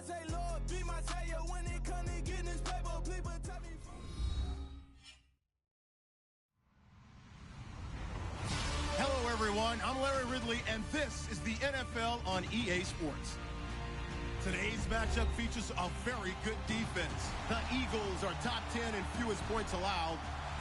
I say, Lord, be my savior when it comes to getting this paper. People tell me. Hello, everyone. I'm Larry Ridley, and this is the NFL on EA Sports. Today's matchup features a very good defense. The Eagles are top 10 in fewest points allowed.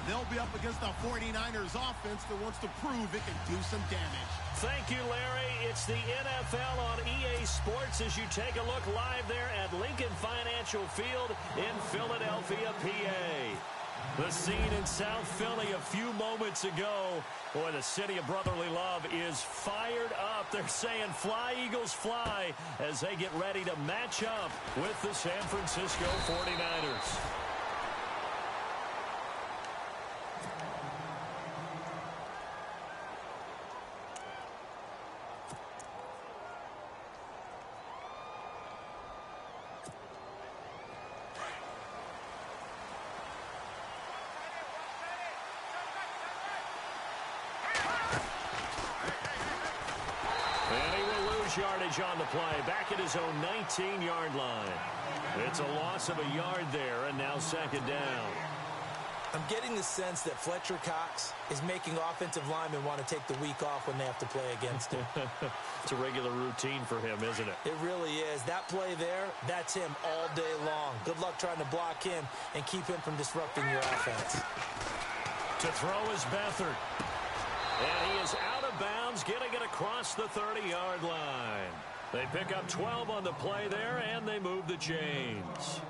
They'll be up against the 49ers offense that wants to prove it can do some damage. Thank you, Larry. It's the NFL on EA Sports as you take a look live there at Lincoln Financial Field in Philadelphia, PA. The scene in South Philly a few moments ago. Boy, the city of brotherly love is fired up. They're saying fly, Eagles, fly as they get ready to match up with the San Francisco 49ers. Yardage on the play, back at his own 19-yard line. It's a loss of a yard there, and now second down. I'm getting the sense that Fletcher Cox is making offensive linemen want to take the week off when they have to play against him. It's a regular routine for him, isn't it? It really is. That play there, that's him all day long. Good luck trying to block him and keep him from disrupting your offense. To throw is Beathard. And he is out of bounds, getting it across the 30-yard line. They pick up 12 on the play there, and they move the chains.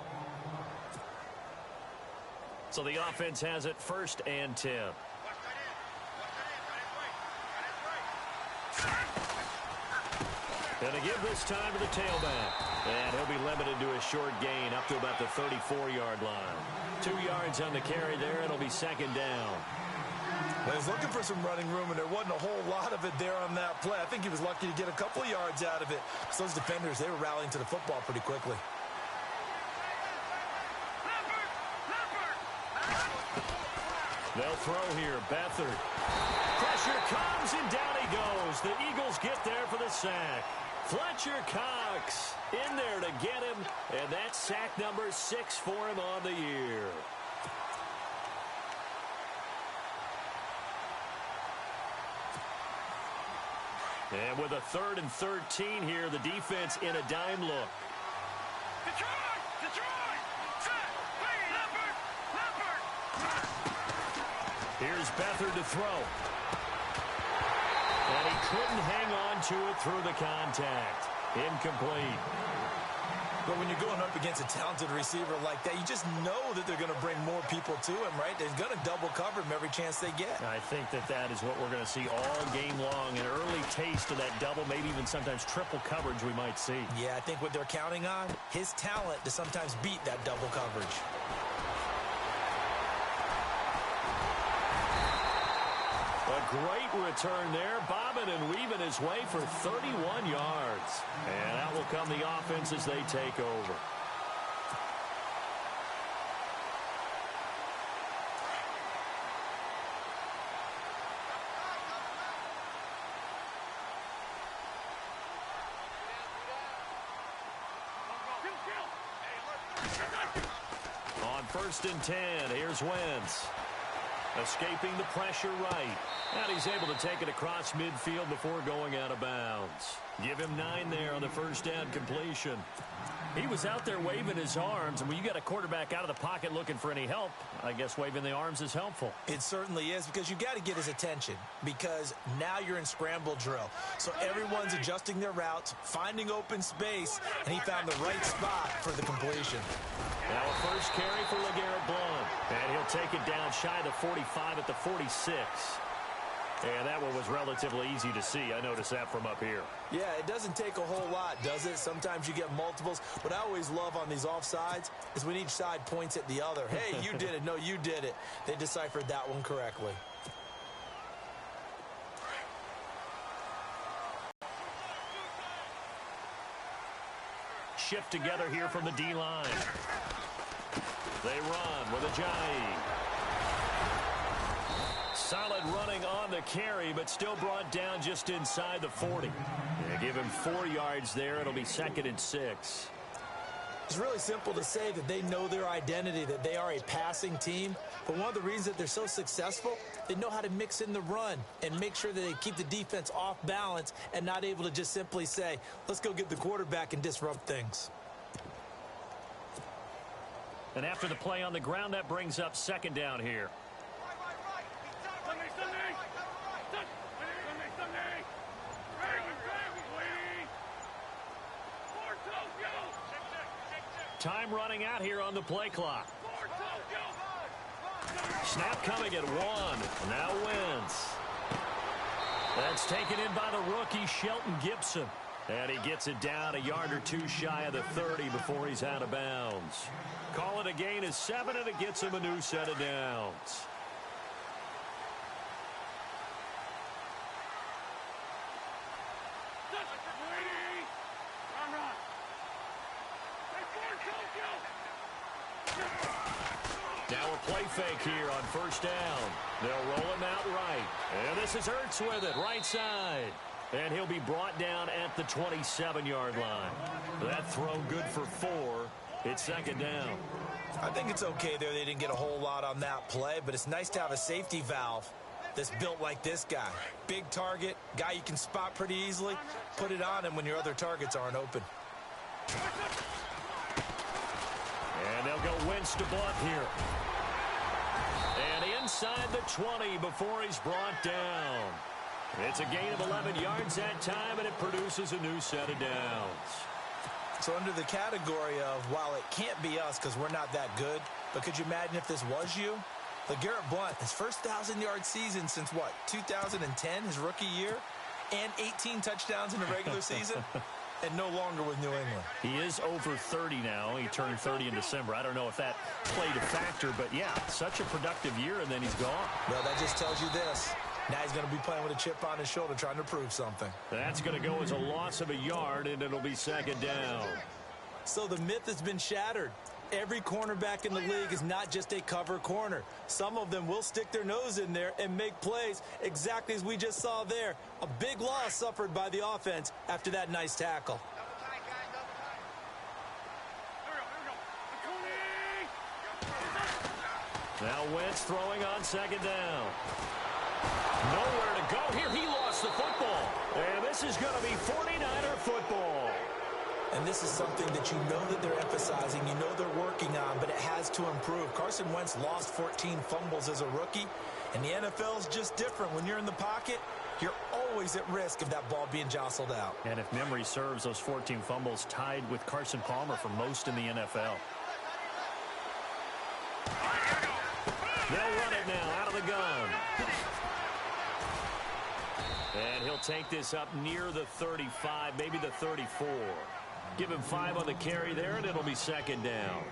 So the offense has it 1st and 10. And to give this time to the tailback. And he'll be limited to a short gain up to about the 34-yard line. 2 yards on the carry there. It'll be second down. Well, he was looking for some running room, and there wasn't a whole lot of it there on that play. I think he was lucky to get a couple yards out of it. So those defenders, they were rallying to the football pretty quickly. They'll throw here. Beathard. Pressure comes, and down he goes. The Eagles get there for the sack. Fletcher Cox in there to get him, and that's sack number 6 for him on the year. And with a 3rd and 13 here, the defense in a dime look. Here's Beathard to throw. And he couldn't hang on to it through the contact. Incomplete. But when you're going up against a talented receiver like that, you just know that they're going to bring more people to him, right? They're going to double cover him every chance they get. I think that is what we're going to see all game long. An early taste of that double, maybe even sometimes triple coverage we might see. Yeah, I think what they're counting on, his talent to sometimes beat that double coverage. A great return there, bobbing and weaving his way for 31 yards. And out will come the offense as they take over. On 1st and 10, here's Wentz. Escaping the pressure right. And he's able to take it across midfield before going out of bounds. Give him 9 there on the first down completion. He was out there waving his arms, and when you got a quarterback out of the pocket looking for any help, I guess waving the arms is helpful. It certainly is, because you got to get his attention, because now you're in scramble drill. So everyone's adjusting their routes, finding open space, and he found the right spot for the completion. Now a first carry for LeGarrette Blount. And he'll take it down shy of the 45 at the 46. And that one was relatively easy to see. I noticed that from up here. Yeah, it doesn't take a whole lot, does it? Sometimes you get multiples. What I always love on these offsides is when each side points at the other. Hey, you did it. No, you did it. They deciphered that one correctly. Shift together here from the D-line. They run with Ajayi. Solid running on the carry, but still brought down just inside the 40. Yeah, give him 4 yards there. It'll be 2nd and 6. It's really simple to say that they know their identity, that they are a passing team. But one of the reasons that they're so successful, they know how to mix in the run and make sure that they keep the defense off balance and not able to just simply say, let's go get the quarterback and disrupt things. And after the play on the ground, that brings up second down here. Time running out here on the play clock. Snap coming at 1. Now Wentz. That's taken in by the rookie, Shelton Gibson. And he gets it down a yard or two shy of the 30 before he's out of bounds. Call it a gain of 7, and it gets him a new set of downs. Now a play fake here on first down. They'll roll him out right. And this is Ertz with it, right side. And he'll be brought down at the 27-yard line. That throw good for 4. It's second down. I think it's okay there. They didn't get a whole lot on that play, but it's nice to have a safety valve that's built like this guy. Big target, guy you can spot pretty easily. Put it on him when your other targets aren't open. And they'll go Wentz to Blunt here. And inside the 20 before he's brought down. It's a gain of 11 yards that time, and it produces a new set of downs. So under the category of, while it can't be us because we're not that good, but could you imagine if this was you? LeGarrette Blount, his first 1,000-yard season since, what, 2010, his rookie year, and 18 touchdowns in the regular season, and no longer with New England. He is over 30 now. He turned 30 in December. I don't know if that played a factor, but, yeah, such a productive year, and then he's gone. Well, that just tells you this. Now he's going to be playing with a chip on his shoulder trying to prove something. That's going to go as a loss of a yard, and it'll be second down. So the myth has been shattered. Every cornerback in the league is not just a cover corner. Some of them will stick their nose in there and make plays exactly as we just saw there. A big loss suffered by the offense after that nice tackle. Now Wentz throwing on second down. Nowhere to go here. He lost the football. And this is going to be 49er football. And this is something that you know that they're emphasizing, you know they're working on, but it has to improve. Carson Wentz lost 14 fumbles as a rookie, and the NFL is just different. When you're in the pocket, you're always at risk of that ball being jostled out. And if memory serves, those 14 fumbles tied with Carson Palmer for most in the NFL. They'll run it now out of the gun. And he'll take this up near the 35, maybe the 34. Give him 5 on the carry there, and it'll be second down.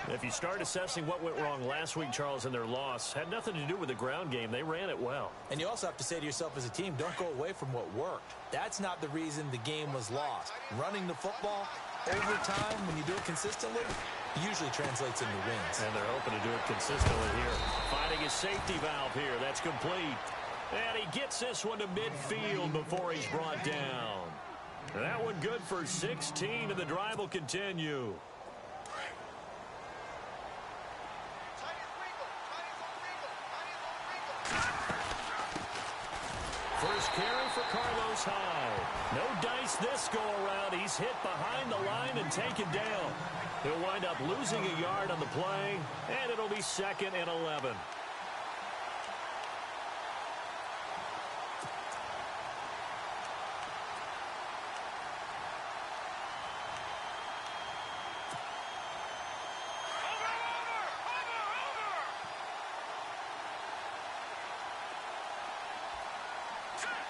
If you start assessing what went wrong last week, Charles, in their loss, had nothing to do with the ground game. They ran it well. And you also have to say to yourself as a team, don't go away from what worked. That's not the reason the game was lost. Running the football over time, when you do it consistently, usually translates into wins. And they're hoping to do it consistently here. Finding his safety valve here. That's complete. And he gets this one to midfield before he's brought down. That one good for 16, and the drive will continue. First carry for Carlos Hyde. No dice this go-around. He's hit behind the line and taken down. He'll wind up losing a yard on the play, and it'll be second and 11.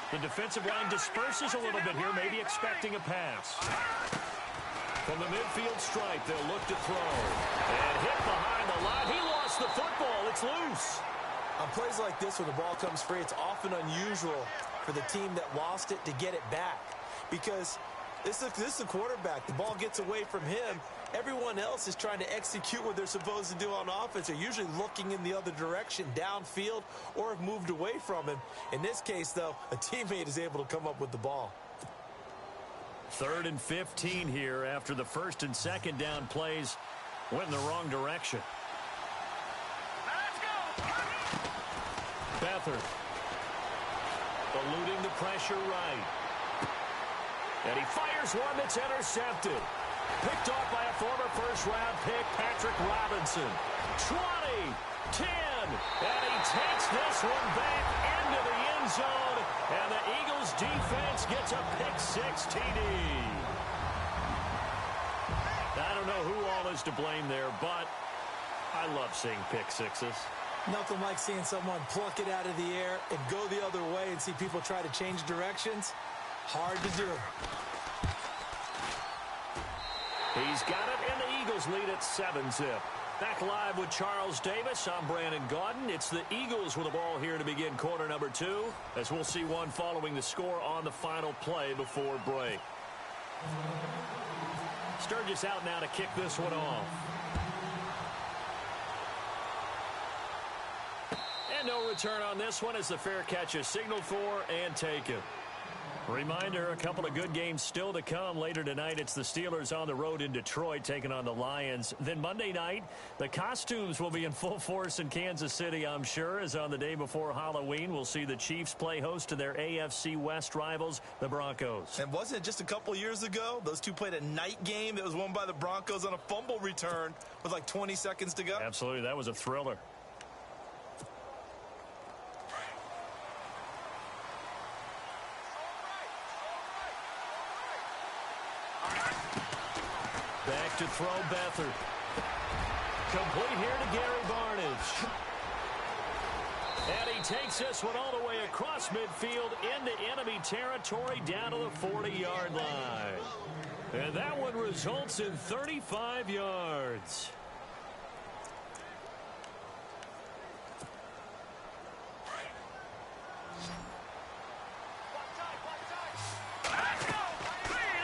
The defensive line disperses a little bit here, maybe expecting a pass. From the midfield stripe, they'll look to throw. And hit behind the line. He lost the football. It's loose. On plays like this, when the ball comes free, it's often unusual for the team that lost it to get it back. Because this is the quarterback. The ball gets away from him. Everyone else is trying to execute what they're supposed to do on offense. They're usually looking in the other direction, downfield, or have moved away from him. In this case, though, a teammate is able to come up with the ball. 3rd and 15 here after the first and second down plays went in the wrong direction. Let's go. Beathard eluding the pressure right. And he fires one that's intercepted. Picked off by a former first-round pick, Patrick Robinson. 20, 10, and he takes this one back into the end zone, and the Eagles defense gets a pick-6 TD. I don't know who all is to blame there, but I love seeing pick-6s. Nothing like seeing someone pluck it out of the air and go the other way and see people try to change directions. Hard to do. He's got it, and the Eagles lead at 7-zip. Back live with Charles Davis. I'm Brandon Gaudin. It's the Eagles with the ball here to begin quarter number 2, as we'll see one following the score on the final play before break. Sturgis out now to kick this one off. And no return on this one as the fair catch is signaled for and taken. Reminder, a couple of good games still to come. Later tonight, it's the Steelers on the road in Detroit taking on the Lions. Then Monday night, the costumes will be in full force in Kansas City, I'm sure, as on the day before Halloween, we'll see the Chiefs play host to their AFC West rivals, the Broncos. And wasn't it just a couple years ago, those two played a night game that was won by the Broncos on a fumble return with like 20 seconds to go? Absolutely, that was a thriller. Back to throw, Beathard. Complete here to Gary Barnidge. And he takes this one all the way across midfield into enemy territory down to the 40-yard line. And that one results in 35 yards.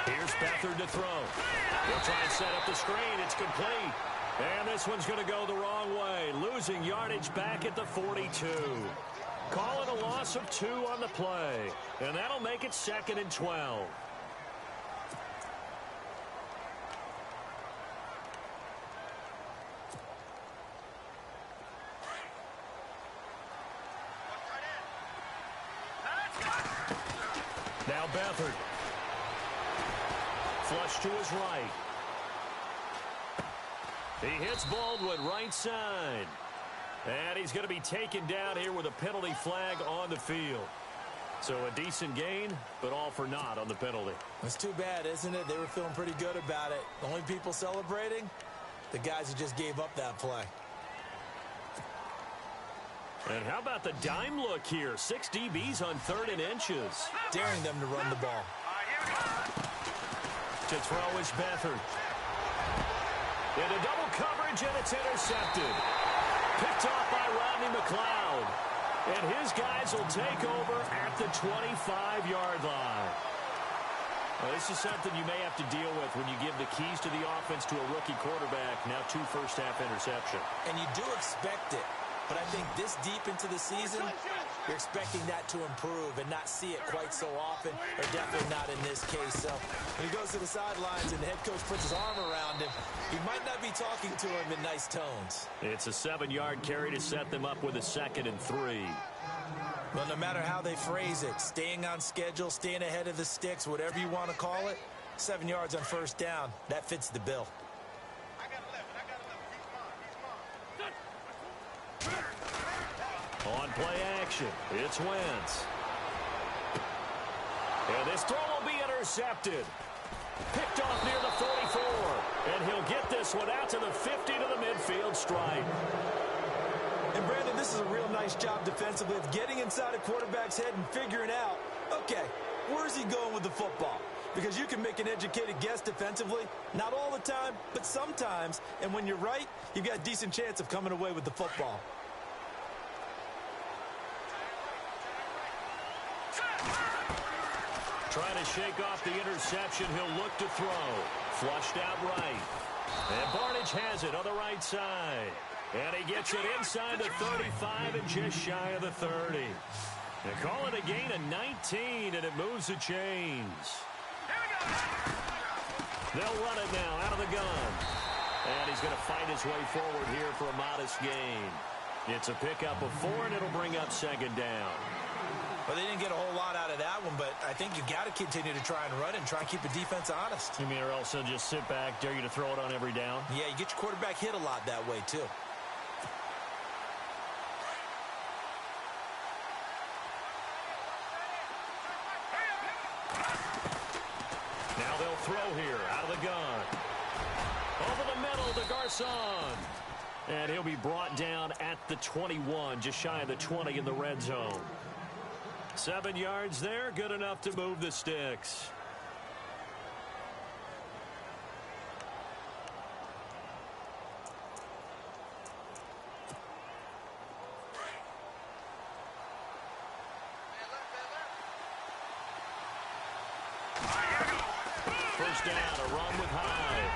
Here's Beathard to throw. He'll try and set up the screen. It's complete. And this one's going to go the wrong way. Losing yardage back at the 42. Call it a loss of 2 on the play. And that'll make it 2nd and 12. Now Beathard. Flush to his right. He hits Baldwin right side. And he's going to be taken down here with a penalty flag on the field. So a decent gain, but all for naught on the penalty. It's too bad, isn't it? They were feeling pretty good about it. The only people celebrating, the guys who just gave up that play. And how about the dime look here? 6 DBs on 3rd and inches. Daring them to run the ball. To throw is Beathard. Into double coverage, and it's intercepted. Picked off by Rodney McLeod. And his guys will take over at the 25-yard line. Well, this is something you may have to deal with when you give the keys to the offense to a rookie quarterback. Now 2 first-half interceptions. And you do expect it. But I think this deep into the season, you're expecting that to improve and not see it quite so often, or definitely not in this case. So when he goes to the sidelines and the head coach puts his arm around him, he might not be talking to him in nice tones. It's a 7-yard carry to set them up with a 2nd and 3. Well, no matter how they phrase it, staying on schedule, staying ahead of the sticks, whatever you want to call it, 7 yards on first down, that fits the bill. On play action, it's Wentz. And this throw will be intercepted. Picked off near the 44. And he'll get this one out to the 50 to the midfield stripe. And Brandon, this is a real nice job defensively of getting inside a quarterback's head and figuring out, okay, where's he going with the football? Because you can make an educated guess defensively, not all the time, but sometimes. And when you're right, you've got a decent chance of coming away with the football. Trying to shake off the interception. He'll look to throw. Flushed out right. And Barnidge has it on the right side. And he gets it inside the 35 and just shy of the 30. They call it a gain of 19, and it moves the chains. They'll run it now out of the gun. And he's going to fight his way forward here for a modest gain. It's a pickup of 4, and it'll bring up second down. Well, they didn't get a whole lot out of that one, but I think you got to continue to try and run and try and keep the defense honest. You mean, or else they'll just sit back, dare you to throw it on every down? Yeah, you get your quarterback hit a lot that way, too. Now they'll throw here out of the gun. Over the middle to Garcon. And he'll be brought down at the 21, just shy of the 20 in the red zone. 7 yards there, good enough to move the sticks. First down, a run with Hyde.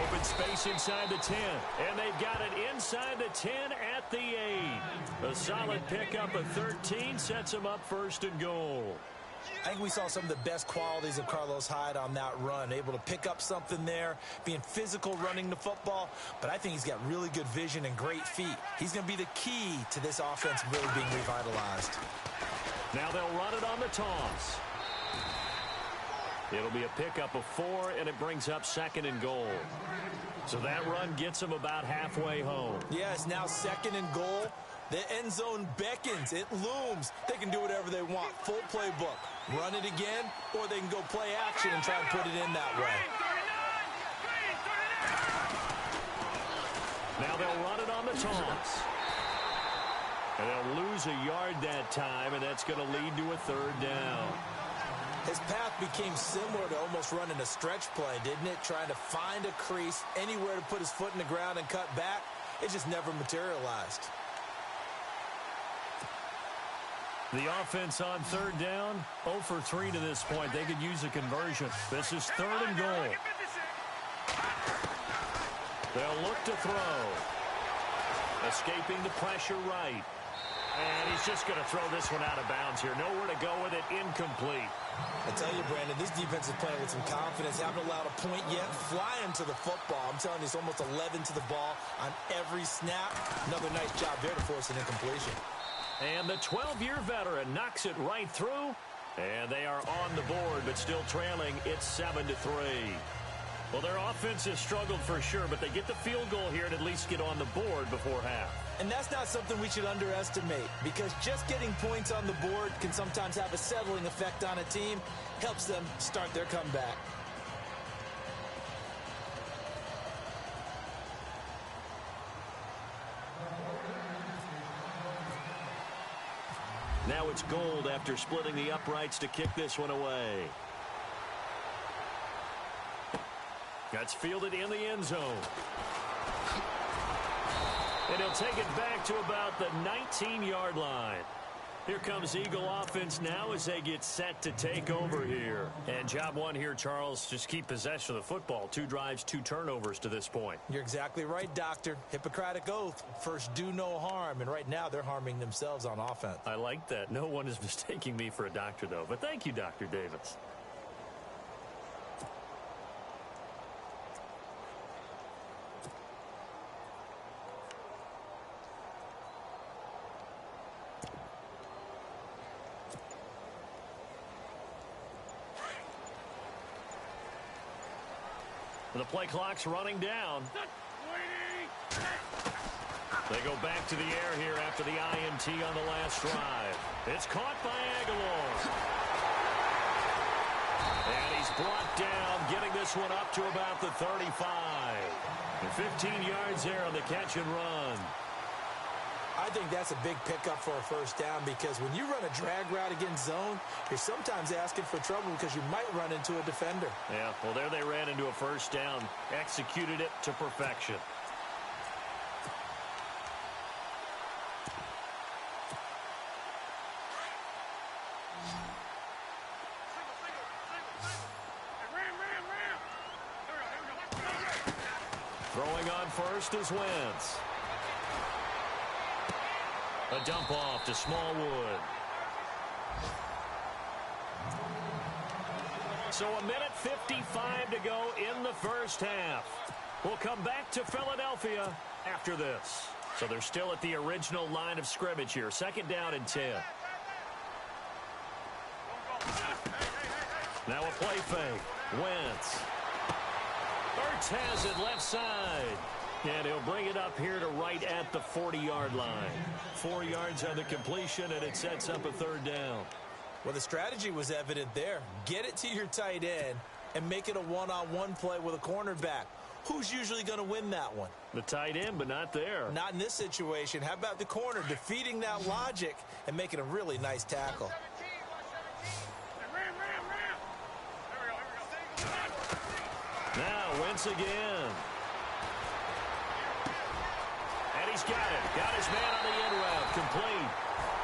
Open space inside the 10, and they've got it inside the 10 at the 8. A solid pickup of 13 sets them up first and goal. I think we saw some of the best qualities of Carlos Hyde on that run. Able to pick up something there, being physical running the football, but I think he's got really good vision and great feet. He's going to be the key to this offense really being revitalized. Now they'll run it on the toss. It'll be a pickup of 4, and it brings up second and goal. So that run gets them about halfway home. Yeah, it's now second and goal. The end zone beckons. It looms. They can do whatever they want. Full playbook. Run it again, or they can go play action and try and put it in that way. Now they'll run it on the toss. And they'll lose a yard that time, and that's going to lead to a third down. His path became similar to almost running a stretch play, didn't it? Trying to find a crease, anywhere to put his foot in the ground and cut back. It just never materialized. The offense on third down, 0 for 3 to this point. They could use a conversion. This is third and goal. They'll look to throw. Escaping the pressure right. And he's just going to throw this one out of bounds here. Nowhere to go with it. Incomplete. I tell you, Brandon, this defense is playing with some confidence. Haven't allowed a point yet. Flying to the football. I'm telling you, it's almost 11 to the ball on every snap. Another nice job there to force an incompletion. And the 12-year veteran knocks it right through. And they are on the board, but still trailing. It's 7-3. Well, their offense has struggled for sure, but they get the field goal here and at least get on the board before half. And that's not something we should underestimate, because just getting points on the board can sometimes have a settling effect on a team. Helps them start their comeback. Now it's Gold after splitting the uprights to kick this one away. That's fielded in the end zone. And he'll take it back to about the 19-yard line. Here comes Eagle offense now as they get set to take over here. And job one here, Charles, just keep possession of the football. 2 drives, 2 turnovers to this point. You're exactly right, Doctor. Hippocratic oath. First, do no harm. And right now, they're harming themselves on offense. I like that. No one is mistaking me for a doctor, though. But thank you, Dr. Davis. The play clock's running down. They go back to the air here after the INT on the last drive. It's caught by Aguilar. And he's brought down, getting this one up to about the 35. And 15 yards there on the catch and run. I think that's a big pickup for a first down, because when you run a drag route against zone, you're sometimes asking for trouble because you might run into a defender. Yeah, well, there they ran into a first down. Executed it to perfection. Throwing on first is Wentz. A dump off to Smallwood. So 1:55 to go in the first half. We'll come back to Philadelphia after this. So they're still at the original line of scrimmage here. 2nd down and 10. Now a play fake. Wentz. Ertz has it left side. And he'll bring it up here to right at the 40-yard line. 4 yards on the completion, and it sets up a 3rd down. Well, the strategy was evident there. Get it to your tight end and make it a one-on-one play with a cornerback. Who's usually going to win that one? The tight end, but not there. Not in this situation. How about the corner defeating that logic and making a really nice tackle? Now, Wentz again. And he's got it. Got his man on the end route. Complete.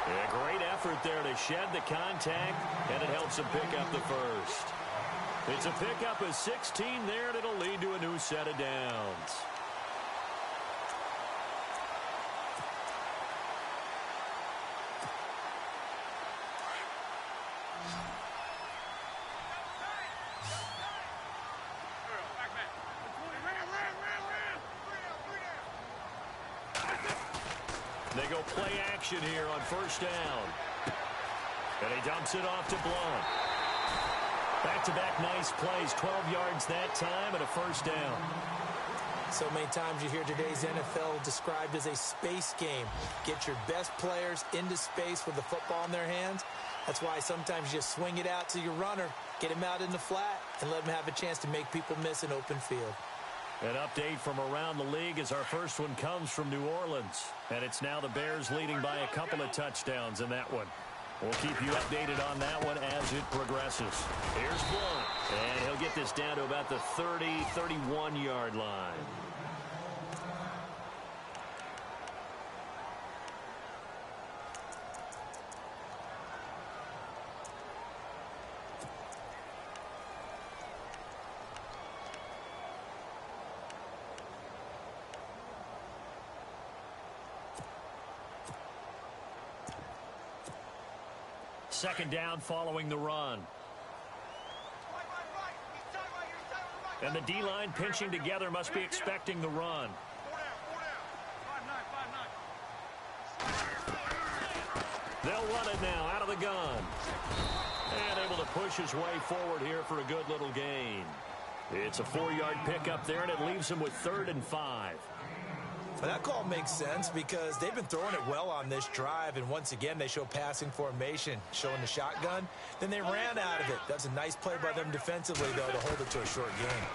Yeah, great effort there to shed the contact, and it helps him pick up the first. It's a pickup of 16 there, and it'll lead to a new set of downs. They go play action here on 1st down. And he dumps it off to Blunt. Back-to-back nice plays, 12 yards that time and a 1st down. So many times you hear today's NFL described as a space game. Get your best players into space with the football in their hands. That's why sometimes you swing it out to your runner, get him out in the flat, and let him have a chance to make people miss an open field. An update from around the league as our first one comes from New Orleans. And it's now the Bears leading by a couple of touchdowns in that one. We'll keep you updated on that one as it progresses. Here's Blunt. And he'll get this down to about the 30, 31-yard line. Second down following the run. And the D-line pinching together must be expecting the run. They'll run it now out of the gun. And able to push his way forward here for a good little gain. It's a 4-yard pickup there, and it leaves him with 3rd and 5. Well, that call makes sense because they've been throwing it well on this drive, and once again they show passing formation, showing the shotgun. Then they ran out of it. That's a nice play by them defensively, though, to hold it to a short gain.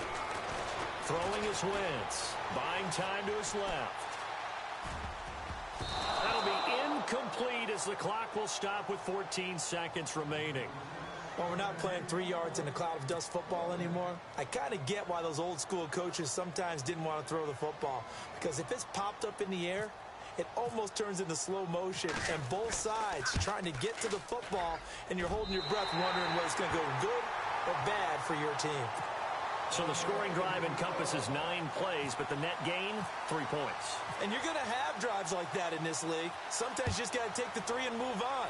Throwing is Wentz, buying time to his left. That'll be incomplete as the clock will stop with 14 seconds remaining. Well, we're not playing 3 yards in a cloud of dust football anymore. I kind of get why those old school coaches sometimes didn't want to throw the football. Because if it's popped up in the air, it almost turns into slow motion. And both sides trying to get to the football, and you're holding your breath wondering whether it's going to go good or bad for your team. So the scoring drive encompasses 9 plays, but the net gain, 3 points. And you're going to have drives like that in this league. Sometimes you just got to take the 3 and move on.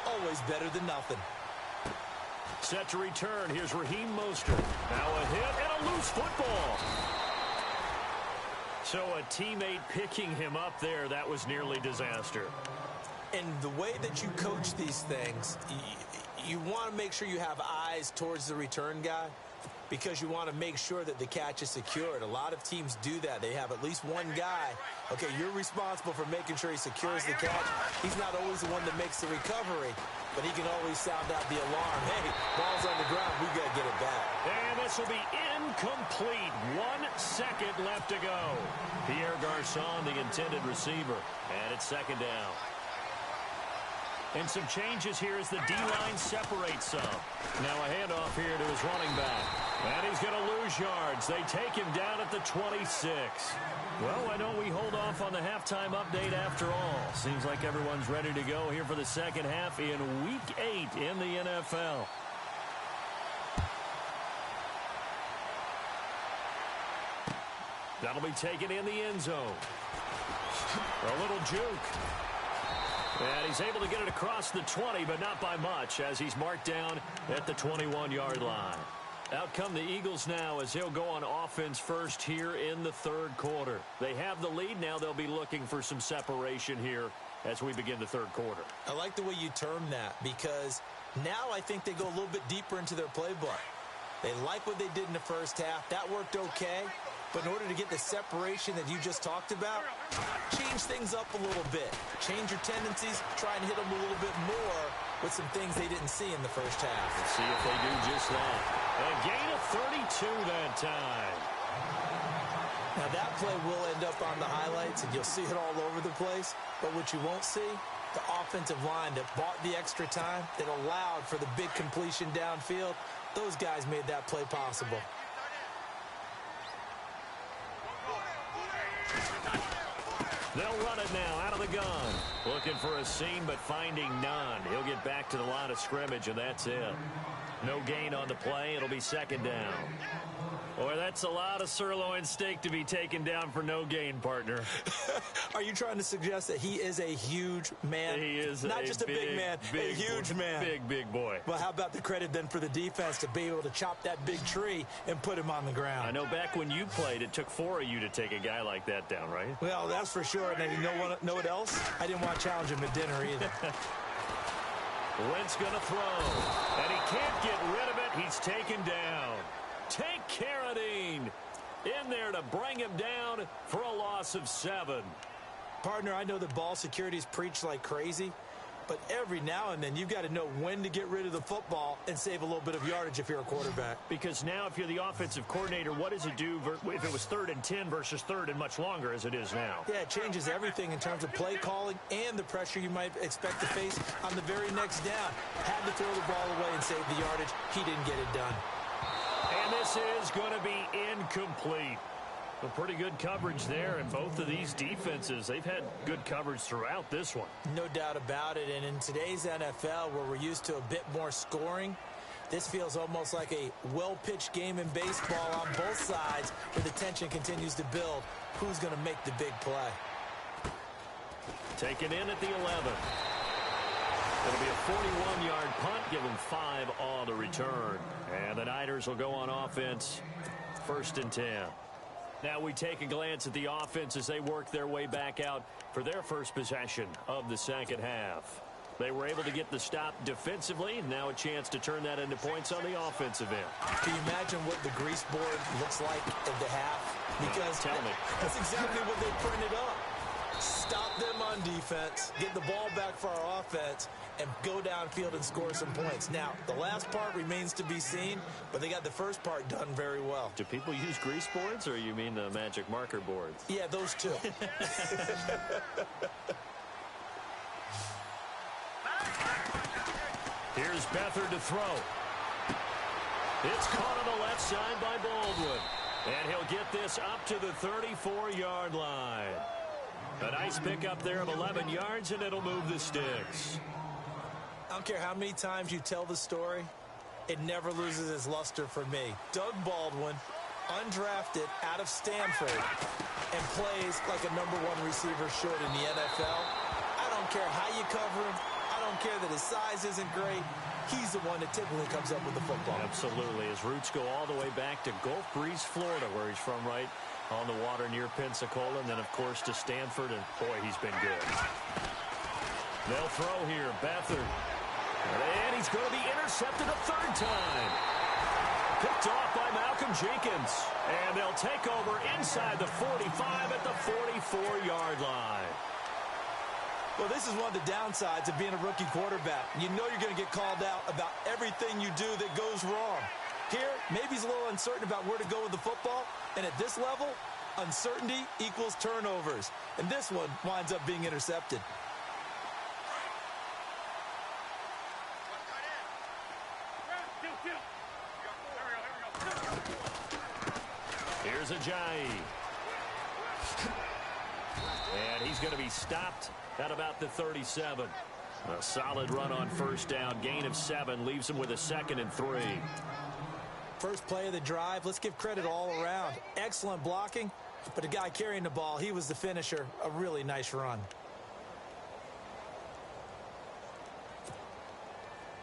Always better than nothing. Set to return. Here's Raheem Mostert. Now a hit and a loose football. So a teammate picking him up there, that was nearly disaster. And the way that you coach these things, you want to make sure you have eyes towards the return guy because you want to make sure that the catch is secured. A lot of teams do that. They have at least one guy. Okay, you're responsible for making sure he secures the catch. He's not always the one that makes the recovery, but he can always sound out the alarm. Hey, ball's on the ground. We got to get it back. And this will be incomplete. 1 second left to go. Pierre Garçon, the intended receiver. And it's 2nd down. And some changes here as the D-line separates some. Now a handoff here to his running back. And he's going to lose yards. They take him down at the 26. Well, why don't we hold off on the halftime update after all? Seems like everyone's ready to go here for the second half in Week 8 in the NFL. That'll be taken in the end zone. A little juke. And he's able to get it across the 20, but not by much, as he's marked down at the 21-yard line. Out come the Eagles now as they'll go on offense first here in the third quarter. They have the lead. Now they'll be looking for some separation here as we begin the third quarter. I like the way you term that because now I think they go a little bit deeper into their playbook. They like what they did in the first half. That worked okay. But in order to get the separation that you just talked about, change things up a little bit. Change your tendencies. Try and hit them a little bit more with some things they didn't see in the first half. Let's see if they do just that. A gain of 32 that time. Now that play will end up on the highlights, and you'll see it all over the place. But what you won't see, the offensive line that bought the extra time, that allowed for the big completion downfield, those guys made that play possible. They'll run it now out of the gun. Looking for a seam, but finding none. He'll get back to the line of scrimmage, and that's it. No gain on the play. It'll be second down. Boy, that's a lot of sirloin steak to be taken down for no gain, partner. Are you trying to suggest that he is a huge man? He is not just a big man, a huge man. Big boy. Well, how about the credit then for the defense to be able to chop that big tree and put him on the ground? I know back when you played, it took 4 of you to take a guy like that down, right? Well, that's for sure. And you know what else? I didn't want to challenge him at dinner either. Wentz going to throw, and he can't get rid of it. He's taken down. Take Carradine in there to bring him down for a loss of 7. Partner, I know that ball security is preached like crazy, but every now and then you've got to know when to get rid of the football and save a little bit of yardage if you're a quarterback. Because now if you're the offensive coordinator, what does it do if it was 3rd and 10 versus 3rd and much longer as it is now? Yeah, it changes everything in terms of play calling and the pressure you might expect to face on the very next down. Had to throw the ball away and save the yardage. He didn't get it done. And this is going to be incomplete. A pretty good coverage there, and both of these defenses, they've had good coverage throughout this one. No doubt about it, and in today's NFL, where we're used to a bit more scoring, this feels almost like a well-pitched game in baseball on both sides, where the tension continues to build. Who's going to make the big play? Taken in at the 11. It'll be a 41-yard punt, give them 5 on the return. And the Niners will go on offense, 1st and 10. Now we take a glance at the offense as they work their way back out for their first possession of the second half. They were able to get the stop defensively, and now a chance to turn that into points on the offensive end. Can you imagine what the grease board looks like at the half? Because tell me. That's exactly what they printed up. Stop them on defense, get the ball back for our offense, and go downfield and score some points. Now, the last part remains to be seen, but they got the first part done very well. Do people use grease boards, or you mean the magic marker boards? Yeah, those two. Here's Beathard to throw. It's caught on the left side by Baldwin. And he'll get this up to the 34-yard line. A nice pickup there of 11 yards, and it'll move the sticks. I don't care how many times you tell the story, it never loses its luster for me. Doug Baldwin, undrafted out of Stanford, and plays like a #1 receiver should in the NFL. I don't care how you cover him. I don't care that his size isn't great. He's the one that typically comes up with the football. Absolutely. His roots go all the way back to Gulf Breeze, Florida, where he's from, right on the water near Pensacola, and then, of course, to Stanford, and, boy, he's been good. They'll throw here. Beathard. And he's going to be intercepted a 3rd time. Picked off by Malcolm Jenkins. And they'll take over inside the 45 at the 44-yard line. Well, this is one of the downsides of being a rookie quarterback. You know you're going to get called out about everything you do that goes wrong. Here, maybe he's a little uncertain about where to go with the football. And at this level, uncertainty equals turnovers. And this one winds up being intercepted. Here's Ajayi. And he's going to be stopped at about the 37. A solid run on 1st down. Gain of 7 leaves him with a 2nd and 3. First play of the drive. Let's give credit all around. Excellent blocking, but the guy carrying the ball, he was the finisher. A really nice run.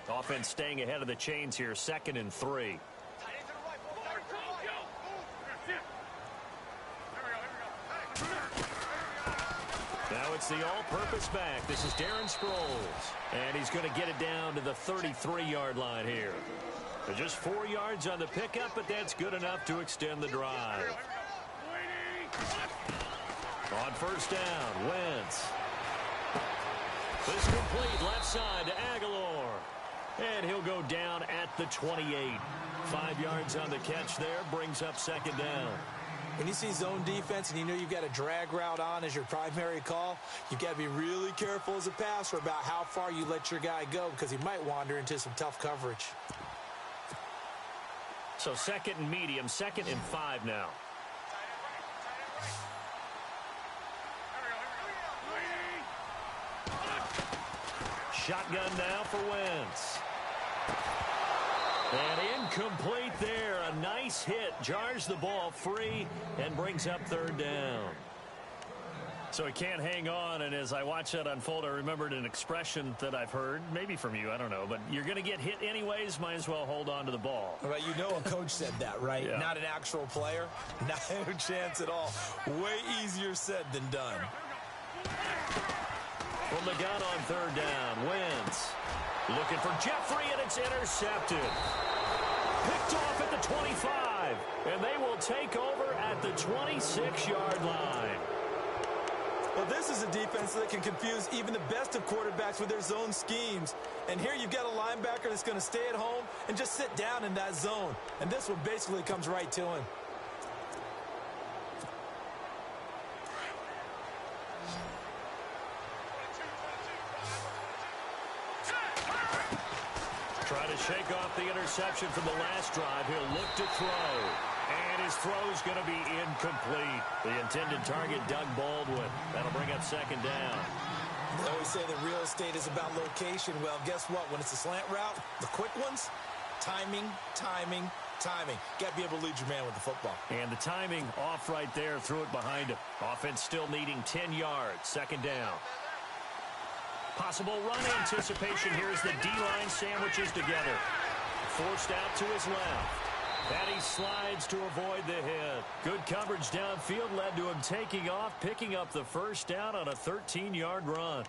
Offense staying ahead of the chains here. 2nd and 3. It's the all-purpose back. This is Darren Sproles. And he's going to get it down to the 33-yard line here. Just 4 yards on the pickup, but that's good enough to extend the drive. On first down, Wentz. This complete left side to Aguilar. And he'll go down at the 28. 5 yards on the catch there, brings up second down. When you see zone defense and you know you've got a drag route on as your primary call, you've got to be really careful as a passer about how far you let your guy go because he might wander into some tough coverage. So second and medium, 2nd and 5 now. Shotgun now for Wentz. And incomplete there. A nice hit. Jars the ball free and brings up third down. So he can't hang on, and as I watch that unfold, I remembered an expression that I've heard, maybe from you, I don't know, but you're going to get hit anyways, might as well hold on to the ball. Right, you know a coach said that, right? Yeah. Not an actual player. Not a chance at all. Way easier said than done. From the gun on third down, Wentz looking for Jeffrey, and it's intercepted. Picked off at the 25, and they will take over at the 26-yard line. Well, this is a defense that can confuse even the best of quarterbacks with their zone schemes. And here you've got a linebacker that's going to stay at home and just sit down in that zone. And this one basically comes right to him. Try to shake off the interception from the last drive. He'll look to throw. And his throw's going to be incomplete. The intended target, Doug Baldwin. That'll bring up second down. They always say that real estate is about location. Well, guess what? When it's a slant route, the quick ones, timing, timing, timing. Got to be able to lead your man with the football. And the timing off right there, threw it behind him. Offense still needing 10 yards. Second down. Possible run anticipation. Here's the D-line sandwiches together. Forced out to his left. And he slides to avoid the hit. Good coverage downfield led to him taking off, picking up the first down on a 13-yard run.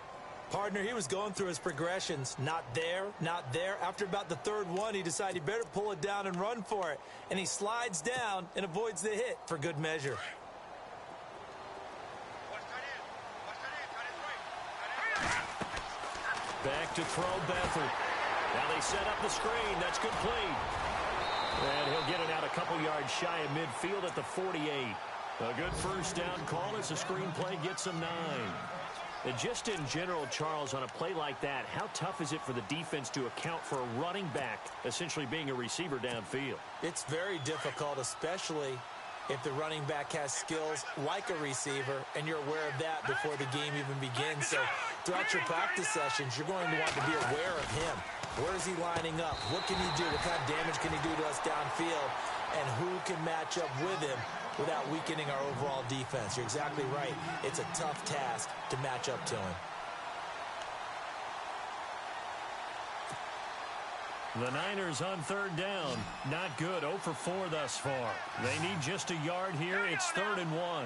Partner, he was going through his progressions. Not there, not there. After about the third one, he decided he better pull it down and run for it. And he slides down and avoids the hit for good measure. Back to throw Beathard. Now they set up the screen. That's complete. And he'll get it out a couple yards shy of midfield at the 48. A good first down call as the screen play gets him 9. And just in general, Charles, on a play like that, how tough is it for the defense to account for a running back essentially being a receiver downfield? It's very difficult, especially if the running back has skills like a receiver, and you're aware of that before the game even begins. So throughout your practice sessions, you're going to want to be aware of him. Where is he lining up? What can he do? What kind of damage can he do to us downfield? And who can match up with him without weakening our overall defense? You're exactly right. It's a tough task to match up to him. The Niners on third down. Not good. 0 for 4 thus far. They need just a yard here. It's 3rd and 1.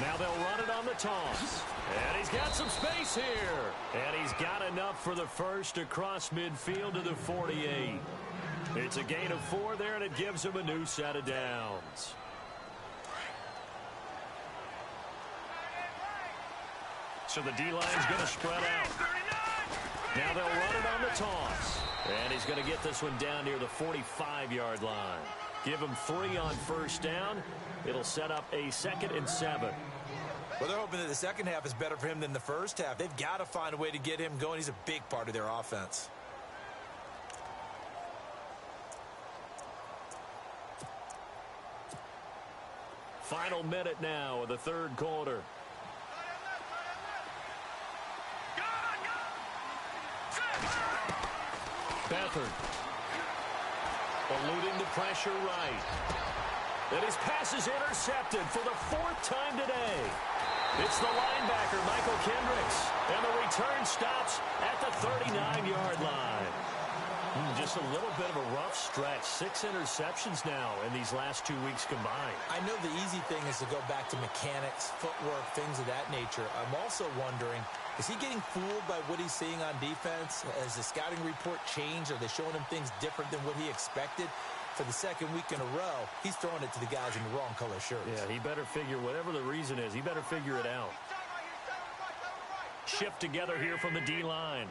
Now they'll run it on the toss. And he's got some space here. And he's got enough for the first across midfield to the 48. It's a gain of 4 there, and it gives him a new set of downs. So the D-line's going to spread out. Now they'll run it on the toss. And he's going to get this one down near the 45-yard line. Give him 3 on first down. It'll set up a 2nd and 7. Well, they're hoping that the second half is better for him than the first half. They've got to find a way to get him going. He's a big part of their offense. Final minute now of the third quarter. Beathard eluding the pressure right. And his pass is intercepted for the 4th time today. It's the linebacker, Michael Kendricks. And the return stops at the 39-yard line. Just a little bit of a rough stretch. 6 interceptions now in these last 2 weeks combined. I know the easy thing is to go back to mechanics, footwork, things of that nature. I'm also wondering, is he getting fooled by what he's seeing on defense? Has the scouting report changed? Are they showing him things different than what he expected? For the second week in a row, he's throwing it to the guys in the wrong color shirts. Yeah, he better figure, whatever the reason is, he better figure it out. Shift together here from the D-line.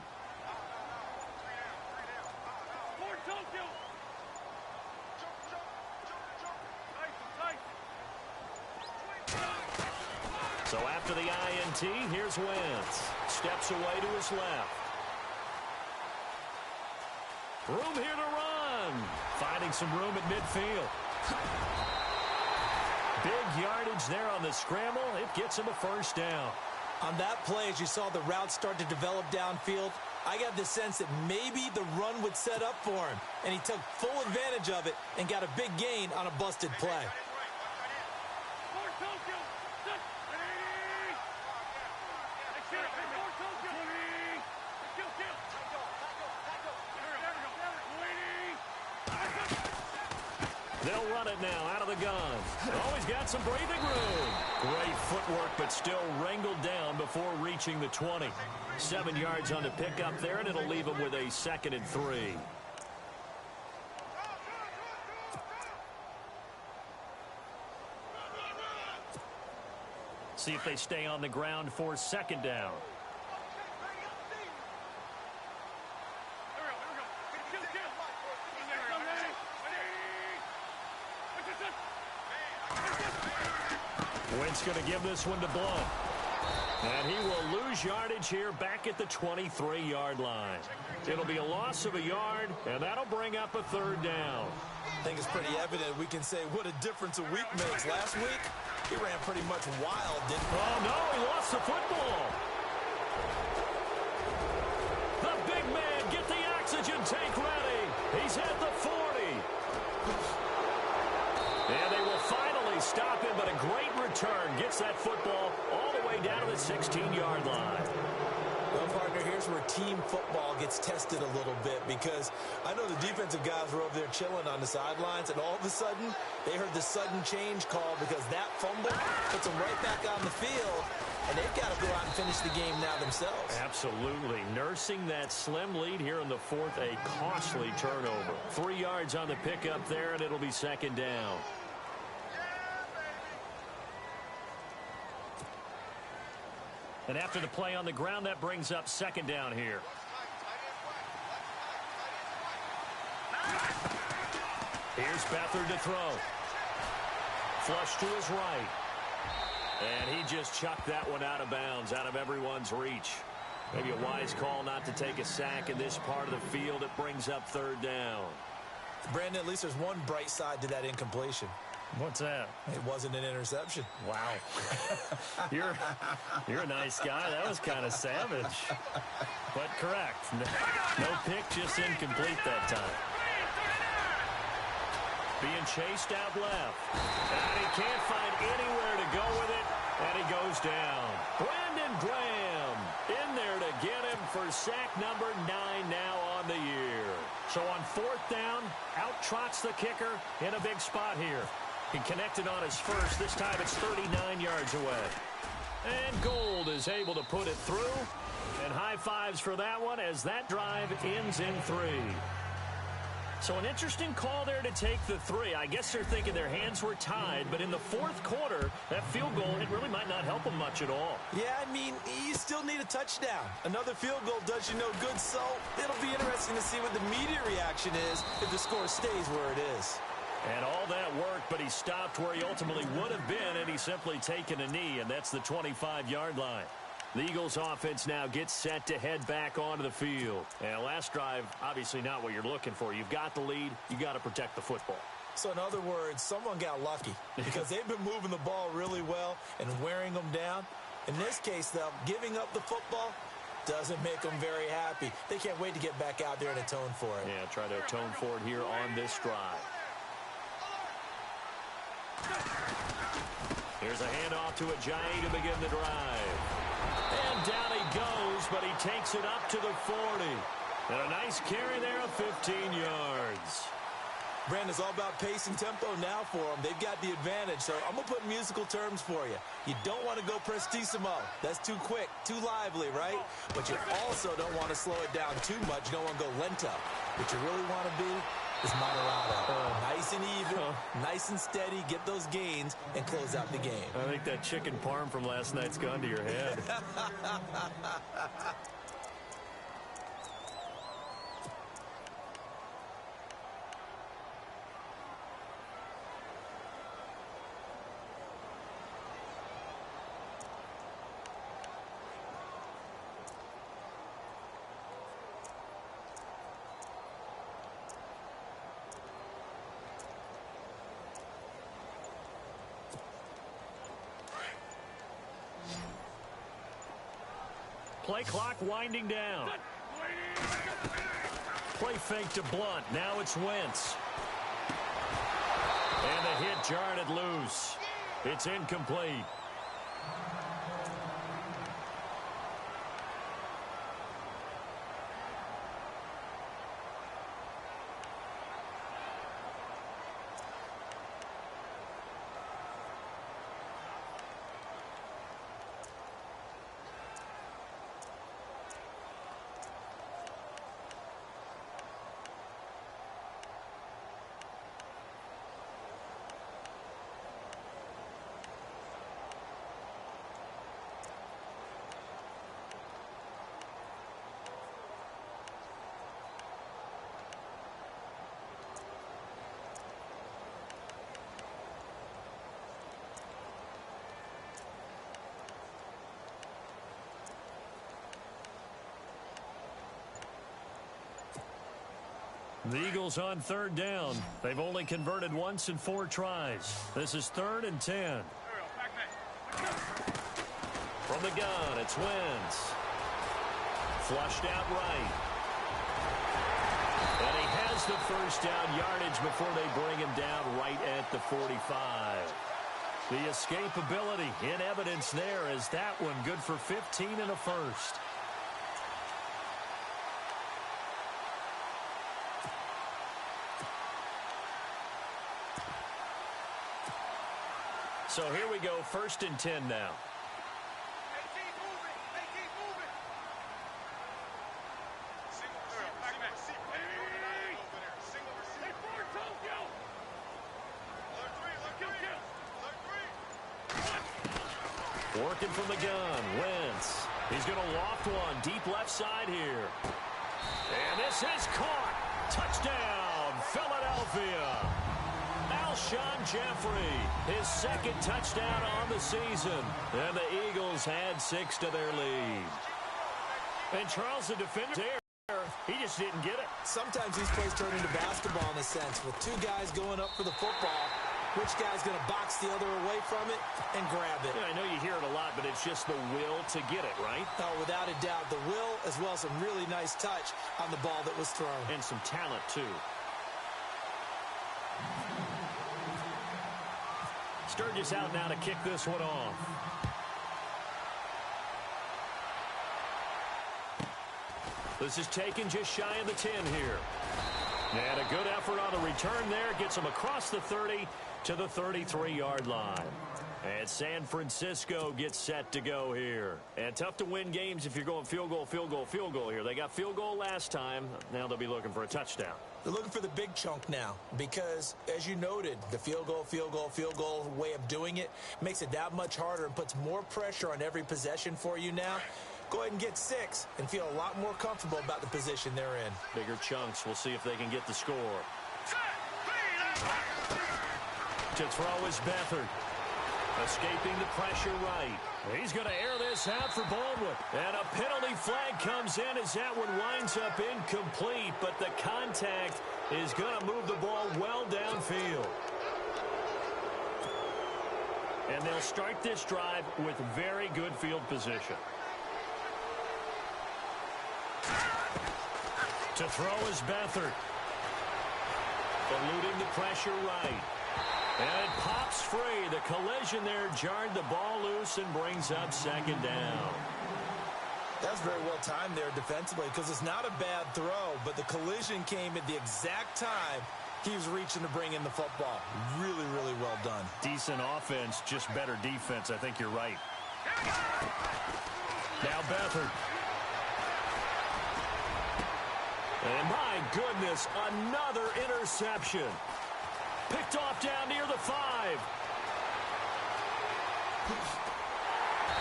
So after the INT, here's Wentz. Steps away to his left. Room here to run. Finding some room at midfield. Big yardage there on the scramble. It gets him a first down. On that play, as you saw the route start to develop downfield, I got the sense that maybe the run would set up for him. And he took full advantage of it and got a big gain on a busted play. They'll run it now out of the gun. Always got some breathing room. Great footwork, but still wrangled down before reaching the 20. 7 yards on the pickup there, and it'll leave him with a 2nd and 3. See if they stay on the ground for 2nd down. Wentz going to give this one to Blunt. And he will lose yardage here back at the 23-yard line. It'll be a loss of a yard, and that'll bring up a 3rd down. I think it's pretty evident we can say what a difference a week makes. Last week, he ran pretty much wild, didn't he? Oh, no, he lost the football. The big man, get the oxygen tank ready. He's at the 40. And they will finally stop him, but a great return gets that football all the way down to the 16-yard line. Well, partner, here's where team football gets tested a little bit, because I know the defensive guys were over there chilling on the sidelines, and all of a sudden, they heard the sudden change call because that fumble puts them right back on the field, and they've got to go out and finish the game now themselves. Absolutely. Nursing that slim lead here in the 4th, a costly turnover. 3 yards on the pickup there, and it'll be 2nd down. And after the play on the ground, that brings up 2nd down here. Here's Beathard to throw. Flush to his right. And he just chucked that one out of bounds, out of everyone's reach. Maybe a wise call not to take a sack in this part of the field. It brings up 3rd down. Brandon, at least there's one bright side to that incompletion. What's that? It wasn't an interception. Wow. You're a nice guy. That was kind of savage. But correct. No pick, just incomplete that time. Being chased out left. And he can't find anywhere to go with it. And he goes down. Brandon Graham in there to get him for sack number 9 now on the year. So on 4th down, out trots the kicker in a big spot here. He connected on his first. This time it's 39 yards away. And Gold is able to put it through. And high fives for that one as that drive ends in 3. So an interesting call there to take the 3. I guess they're thinking their hands were tied, but in the 4th quarter, that field goal, it really might not help them much at all. Yeah, I mean, you still need a touchdown. Another field goal does you no good, so it'll be interesting to see what the media reaction is if the score stays where it is. And all that worked, but he stopped where he ultimately would have been, and he's simply taken a knee, and that's the 25-yard line. The Eagles offense now gets set to head back onto the field. And last drive, obviously not what you're looking for. You've got the lead. You got to protect the football. So in other words, someone got lucky because they've been moving the ball really well and wearing them down. In this case, though, giving up the football doesn't make them very happy. They can't wait to get back out there and atone for it. Yeah, try to atone for it here on this drive. Here's a handoff to Ajayi to begin the drive. And down he goes, but he takes it up to the 40. And a nice carry there of 15 yards. Brandon, it's all about pace and tempo now for them. They've got the advantage, so I'm going to put musical terms for you. You don't want to go prestissimo. That's too quick, too lively, right? But you also don't want to slow it down too much. You don't want to go lento. What you really want to be is moderado. Nice and even, nice and steady, get those gains, and close out the game. I think that chicken parm from last night's gone to your head. Play clock winding down. Play fake to Blunt. Now it's Wentz. And the hit jarred it loose. It's incomplete. The Eagles on third down. They've only converted once in 4 tries. This is 3rd and 10. From the gun, it's Wentz. Flushed out right. And he has the first down yardage before they bring him down right at the 45. The escapability in evidence there as that one good for 15 and a first. So here we go, 1st and 10 now. Working from the gun, Wentz. He's going to loft one deep left side here. And this is caught. Touchdown, Philadelphia. Alshon Jeffrey, his 2nd touchdown on the season. And the Eagles had 6 to their lead. And Charles, the defender there, he just didn't get it. Sometimes these plays turn into basketball in a sense. With 2 guys going up for the football, which guy's going to box the other away from it and grab it? Yeah, I know you hear it a lot, but it's just the will to get it, right? Oh, without a doubt, the will as well as some really nice touch on the ball that was thrown. And some talent, too. Sturgis out now to kick this one off. This is taken just shy of the 10 here. And a good effort on the return there. Gets him across the 30 to the 33-yard line. And San Francisco gets set to go here. And tough to win games if you're going field goal, field goal, field goal here. They got field goal last time. Now they'll be looking for a touchdown. They're looking for the big chunk now because, as you noted, the field goal way of doing it makes it that much harder and puts more pressure on every possession for you now. Go ahead and get 6 and feel a lot more comfortable about the position they're in. Bigger chunks. We'll see if they can get the score. To throw is Beathard. Escaping the pressure right. He's going to air this out for Baldwin. And a penalty flag comes in as that one winds up incomplete. But the contact is going to move the ball well downfield. And they'll start this drive with very good field position. To throw is Beathard. Eluding the pressure right. And it pops free. The collision there jarred the ball loose and brings up 2nd down. That's very well timed there defensively because it's not a bad throw, but the collision came at the exact time he was reaching to bring in the football. Really, really well done. Decent offense, just better defense. I think you're right. Now Beathard. And my goodness, another interception. Picked off down near the 5.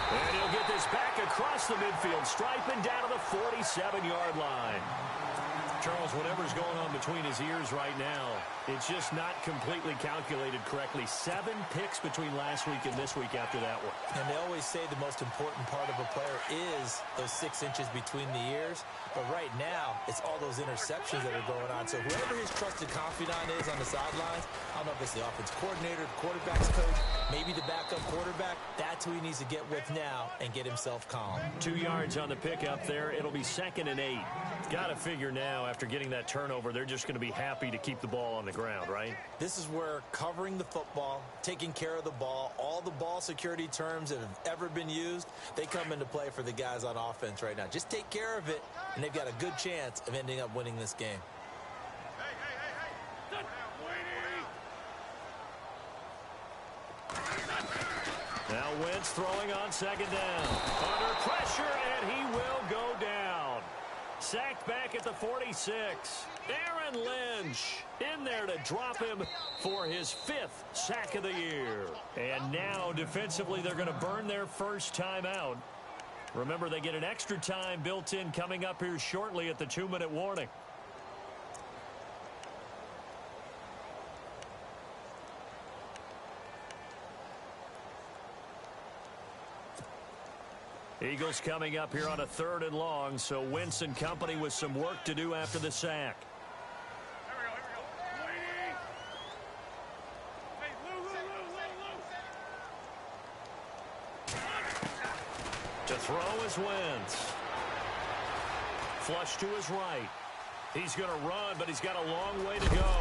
And he'll get this back across the midfield stripe and down to the 47-yard line. Charles, whatever's going on between his ears right now, it's just not completely calculated correctly. 7 picks between last week and this week after that one. And they always say the most important part of a player is those 6 inches between the ears. But right now, it's all those interceptions that are going on. So whoever his trusted confidant is on the sidelines, I don't know if it's the offense coordinator, the quarterback's coach, maybe the backup quarterback, that's who he needs to get with now and get himself calm. 2 yards on the pickup there. It'll be 2nd and 8. Got to figure now, after getting that turnover, they're just going to be happy to keep the ball on the ground, right? This is where covering the football, taking care of the ball, all the ball security terms that have ever been used, they come into play for the guys on offense right now. Just take care of it, and they've got a good chance of ending up winning this game. Now Wentz throwing on 2nd down. Under pressure, and he will go down. Sacked back at the 46. Aaron Lynch in there to drop him for his 5th sack of the year. And now defensively they're going to burn their first time out. Remember, they get an extra time built in coming up here shortly at the 2-minute warning. Eagles coming up here on a 3rd and long, so Wentz and company with some work to do after the sack. To throw is Wentz. Flush to his right. He's going to run, but he's got a long way to go.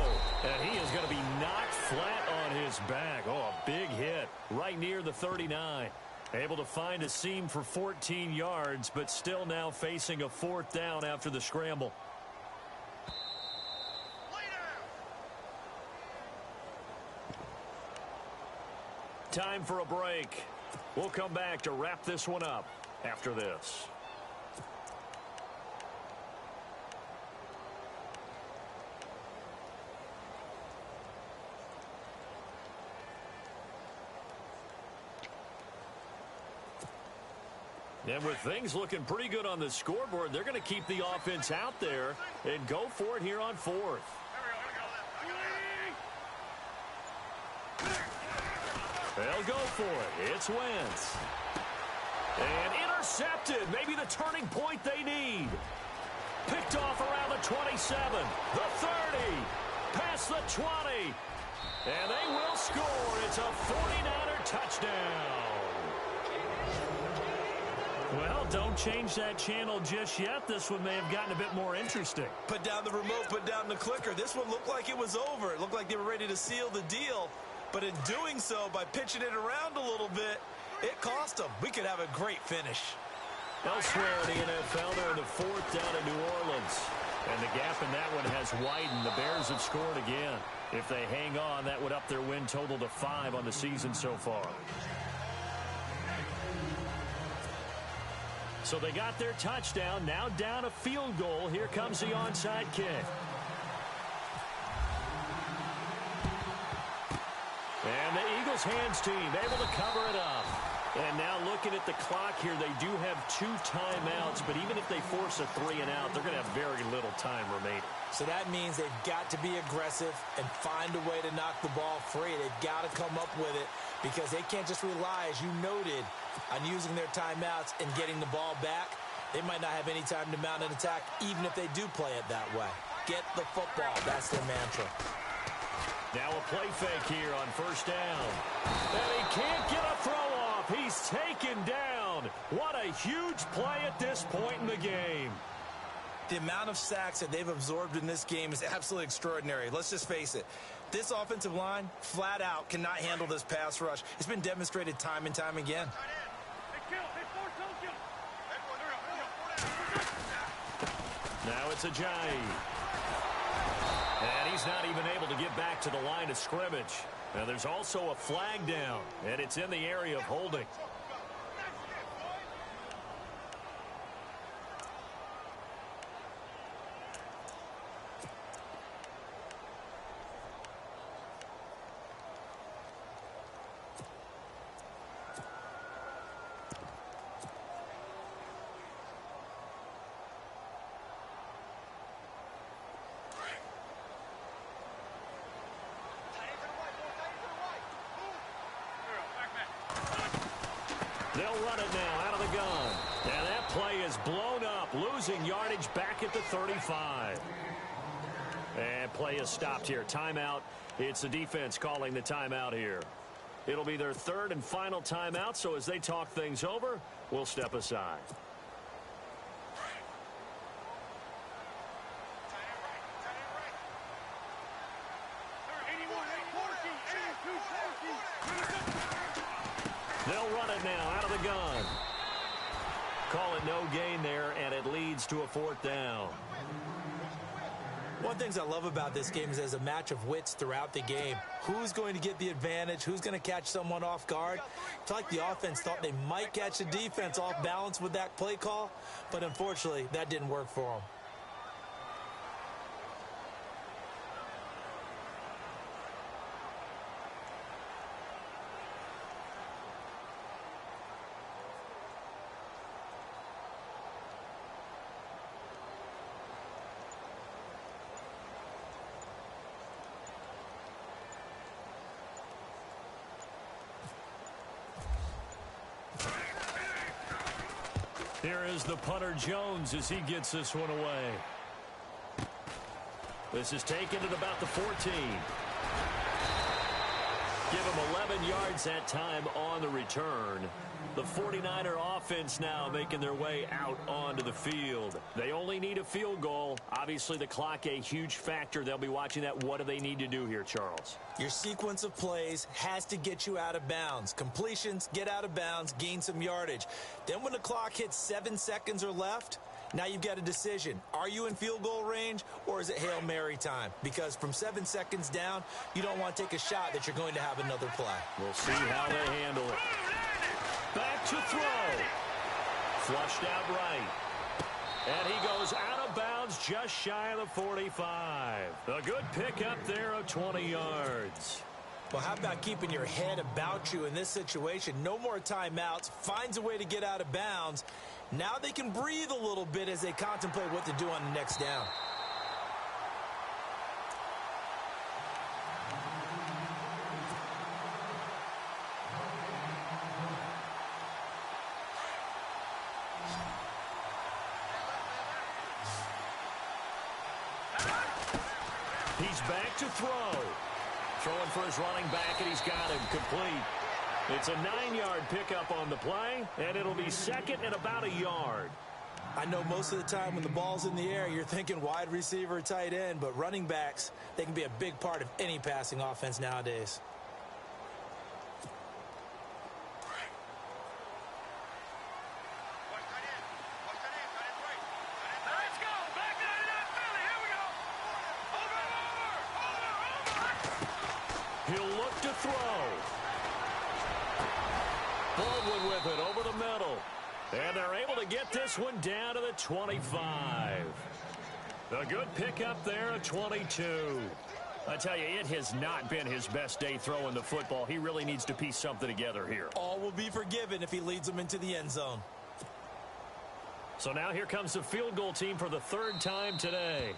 And he is going to be knocked flat on his back. Oh, a big hit right near the 39. Able to find a seam for 14 yards, but still now facing a 4th down after the scramble. Time for a break. We'll come back to wrap this one up after this. And with things looking pretty good on the scoreboard, they're going to keep the offense out there and go for it here on 4th. They'll go for it. It's Wentz. And intercepted. Maybe the turning point they need. Picked off around the 27, the 30, past the 20. And they will score. It's a 49er touchdown. Well, don't change that channel just yet. This one may have gotten a bit more interesting. Put down the remote, put down the clicker. This one looked like it was over. It looked like they were ready to seal the deal. But in doing so, by pitching it around a little bit, it cost them. We could have a great finish. Elsewhere in the NFL, they're in the 4th down in New Orleans. And the gap in that one has widened. The Bears have scored again. If they hang on, that would up their win total to 5 on the season so far. So they got their touchdown, now down a field goal. Here comes the onside kick. And the Eagles hands team able to cover it up. And now looking at the clock here, they do have 2 timeouts, but even if they force a 3 and out, they're going to have very little time remaining. So that means they've got to be aggressive and find a way to knock the ball free. They've got to come up with it because they can't just rely, as you noted, on using their timeouts and getting the ball back. They might not have any time to mount an attack, even if they do play it that way. Get the football. That's their mantra. Now a play fake here on 1st down. And he can't get a throw off. He's taken down. What a huge play at this point in the game. The amount of sacks that they've absorbed in this game is absolutely extraordinary. Let's just face it. This offensive line, flat out, cannot handle this pass rush. It's been demonstrated time and time again. it's Ajayi. And he's not even able to get back to the line of scrimmage. Now there's also a flag down, and it's in the area of holding. They'll run it now out of the gun. And that play is blown up, losing yardage back at the 35. And play is stopped here. Timeout. It's the defense calling the timeout here. It'll be their third and final timeout, so as they talk things over, we'll step aside. They'll run it now out of the gun. Call it no gain there, and it leads to a fourth down. One of the things I love about this game is there's a match of wits throughout the game. Who's going to get the advantage? Who's going to catch someone off guard? It's like the offense thought they might catch the defense off balance with that play call, but unfortunately, that didn't work for them. Here is the punter Jones as he gets this one away. This is taken at about the 14. Give him 11 yards that time on the return. The 49er offense now making their way out onto the field. They only need a field goal. Obviously, the clock a huge factor. They'll be watching that. What do they need to do here, Charles? Your sequence of plays has to get you out of bounds. Completions, get out of bounds, gain some yardage. Then when the clock hits 7 seconds or left, now you've got a decision. Are you in field goal range, or is it Hail Mary time? Because from 7 seconds down, you don't want to take a shot that you're going to have another play. We'll see how they handle it. Back to throw. Flushed out right. And he goes out of bounds just shy of the 45. A good pickup there of 20 yards. Well, how about keeping your head about you in this situation? No more timeouts. Finds a way to get out of bounds. Now they can breathe a little bit as they contemplate what to do on the next down. He's back to throw. Throwing for his running back, and he's got him complete. It's a 9-yard pickup on the play, and it'll be second and about a yard. I know most of the time when the ball's in the air, you're thinking wide receiver, tight end, but running backs, they can be a big part of any passing offense nowadays. He'll look to throw. Baldwin with it over the middle. And they're able to get this one down to the 25. A good pickup there at 22. I tell you, it has not been his best day throwing the football. He really needs to piece something together here. All will be forgiven if he leads them into the end zone. So now here comes the field goal team for the third time today.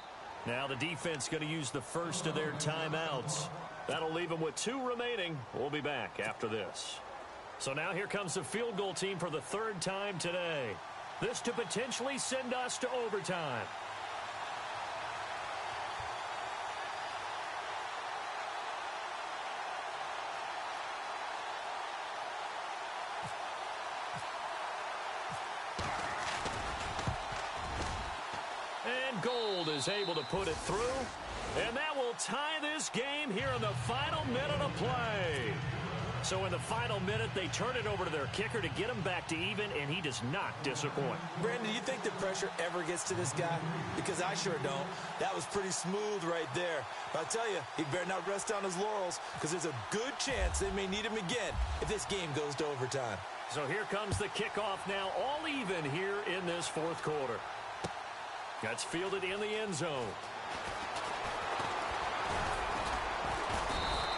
Now the defense going to use the first of their timeouts. That'll leave them with 2 remaining. We'll be back after this. So now here comes the field goal team for the third time today. This to potentially send us to overtime. And Gold is able to put it through. And that will tie this game here in the final minute of play. So in the final minute, they turn it over to their kicker to get him back to even, and he does not disappoint. Brandon, do you think the pressure ever gets to this guy? Because I sure don't. That was pretty smooth right there. But I tell you, he better not rest on his laurels, because there's a good chance they may need him again if this game goes to overtime. So here comes the kickoff now, all even here in this fourth quarter. That's fielded in the end zone.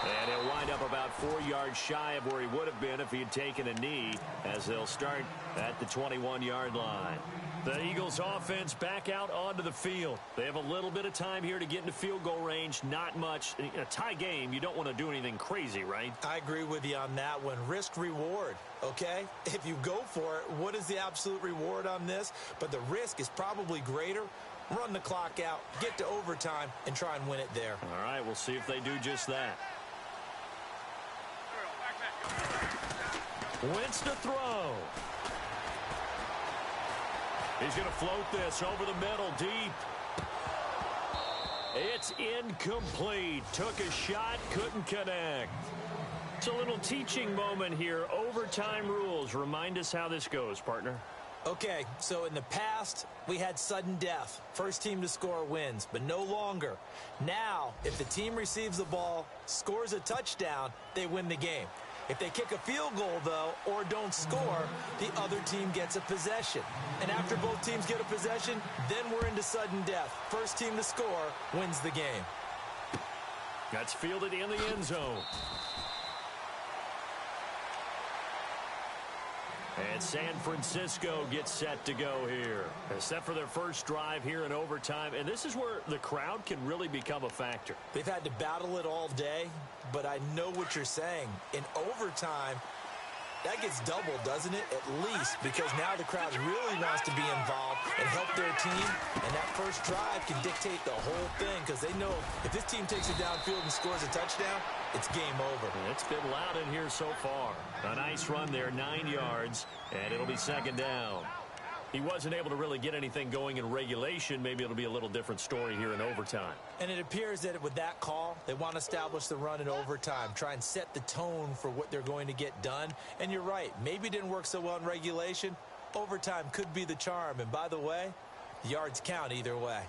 And he'll wind up about 4 yards shy of where he would have been if he had taken a knee, as they'll start at the 21-yard line. The Eagles offense back out onto the field. They have a little bit of time here to get into field goal range, not much. In a tie game, you don't want to do anything crazy, right? I agree with you on that one. Risk reward, okay? If you go for it, what is the absolute reward on this? But the risk is probably greater. Run the clock out, get to overtime, and try and win it there. All right, we'll see if they do just that. Wentz to throw. He's going to float this over the middle, deep. It's incomplete. Took a shot, couldn't connect. It's a little teaching moment here. Overtime rules. Remind us how this goes, partner. Okay, so in the past, we had sudden death. First team to score wins, but no longer. Now, if the team receives the ball, scores a touchdown, they win the game. If they kick a field goal, though, or don't score, the other team gets a possession. And after both teams get a possession, then we're into sudden death. First team to score wins the game. That's fielded in the end zone. And San Francisco gets set to go here. Set for their first drive here in overtime. And this is where the crowd can really become a factor. They've had to battle it all day, but I know what you're saying. In overtime, that gets doubled, doesn't it? At least, because now the crowd really wants to be involved and help their team. And that first drive can dictate the whole thing, because they know if this team takes it downfield and scores a touchdown, it's game over. It's been loud in here so far. A nice run there, 9 yards, and it'll be second down. He wasn't able to really get anything going in regulation. Maybe it'll be a little different story here in overtime. And it appears that with that call, they want to establish the run in overtime, try and set the tone for what they're going to get done. And you're right, maybe it didn't work so well in regulation. Overtime could be the charm. And by the way, the yards count either way.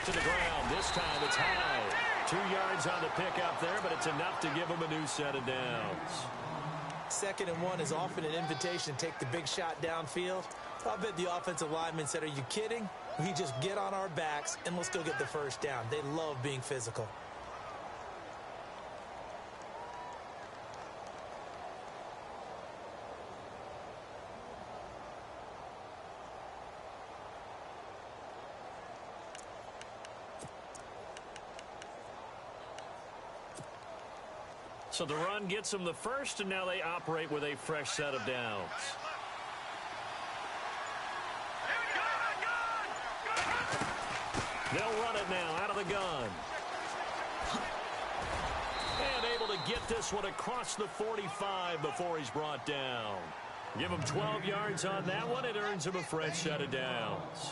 To the ground. This time it's high. 2 yards on the pickup there, but it's enough to give him a new set of downs. 2nd and 1 is often an invitation to take the big shot downfield. I bet the offensive lineman said, "Are you kidding? We just get on our backs and let's go get the first down." They love being physical. So the run gets them the first, and now they operate with a fresh set of downs. They'll run it now out of the gun. And able to get this one across the 45 before he's brought down. Give him 12 yards on that one. It earns him a fresh set of downs.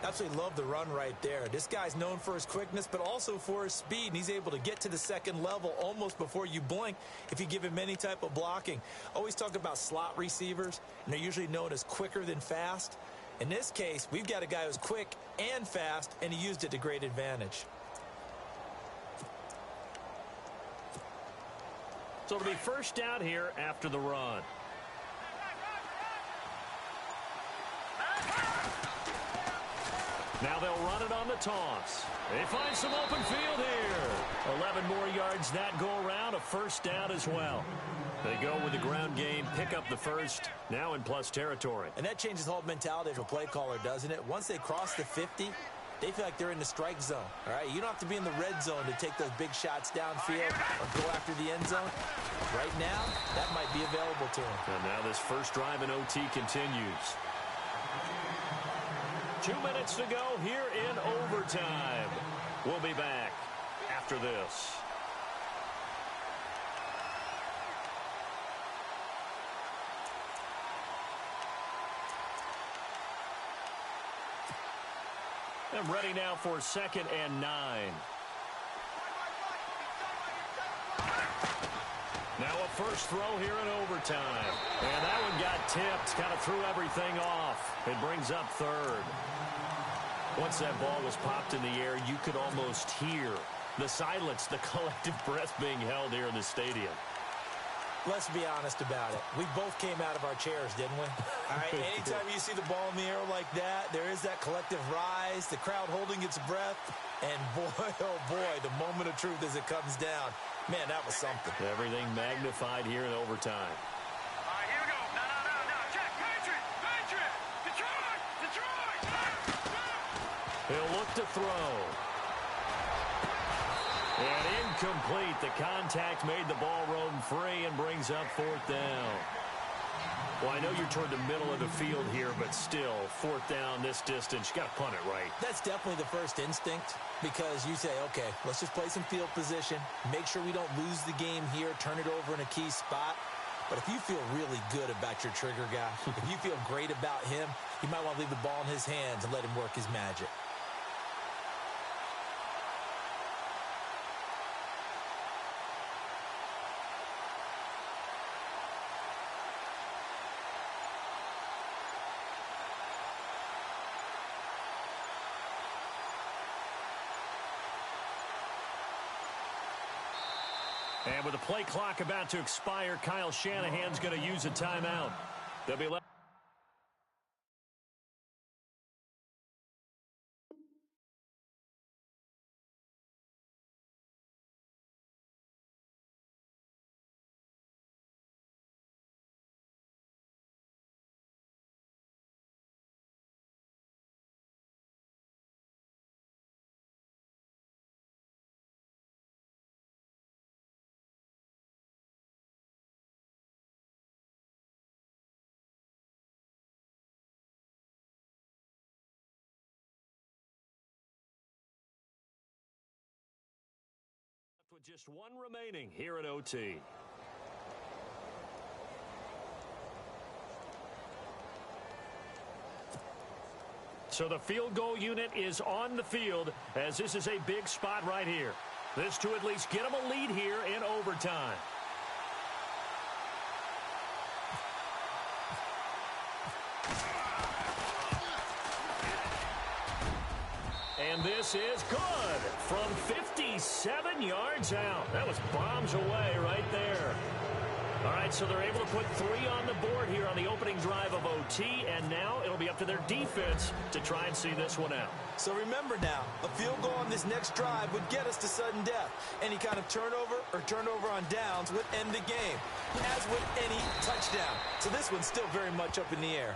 Absolutely love the run right there. This guy's known for his quickness, but also for his speed, and he's able to get to the second level almost before you blink if you give him any type of blocking. Always talk about slot receivers, and they're usually known as quicker than fast. In this case, we've got a guy who's quick and fast, and he used it to great advantage. So it'll be first down here after the run. Now they'll run it on the toss. They find some open field here. 11 more yards that go around, a first down as well. They go with the ground game, pick up the first, now in plus territory. And that changes the whole mentality of a play caller, doesn't it? Once they cross the 50, they feel like they're in the strike zone. All right, you don't have to be in the red zone to take those big shots downfield or go after the end zone. Right now, that might be available to them. And now this first drive in OT continues. 2 minutes to go here in overtime. We'll be back after this. And ready now for 2nd and 9. Now a first throw here in overtime. And that one got tipped, kind of threw everything off. It brings up 3rd. Once that ball was popped in the air, you could almost hear the silence, the collective breath being held here in the stadium. Let's be honest about it. We both came out of our chairs, didn't we? All right, anytime you see the ball in the air like that, there is that collective rise, the crowd holding its breath, and boy, oh boy, the moment of truth as it comes down. Man, that was something. Everything magnified here in overtime. All right, here we go. No. Check. Patriot. Detroit. He'll look to throw. And incomplete. The contact made the ball roam free and brings up 4th down. Well, I know you're toward the middle of the field here, but still, 4th down this distance, you got to punt it right. That's definitely the first instinct because you say, okay, let's just play some field position, make sure we don't lose the game here, turn it over in a key spot. But if you feel really good about your trigger guy, if you feel great about him, you might want to leave the ball in his hands and let him work his magic. And with the play clock about to expire, Kyle Shanahan's going to use a timeout. They'll be left. With just one remaining here at OT. So the field goal unit is on the field as this is a big spot right here. This to at least get them a lead here in overtime. And this is good from 57 yards out. That was bombs away right there. All right, so they're able to put 3 on the board here on the opening drive of OT, and now it'll be up to their defense to try and see this one out. So remember now, a field goal on this next drive would get us to sudden death. Any kind of turnover or turnover on downs would end the game, as would any touchdown. So this one's still very much up in the air.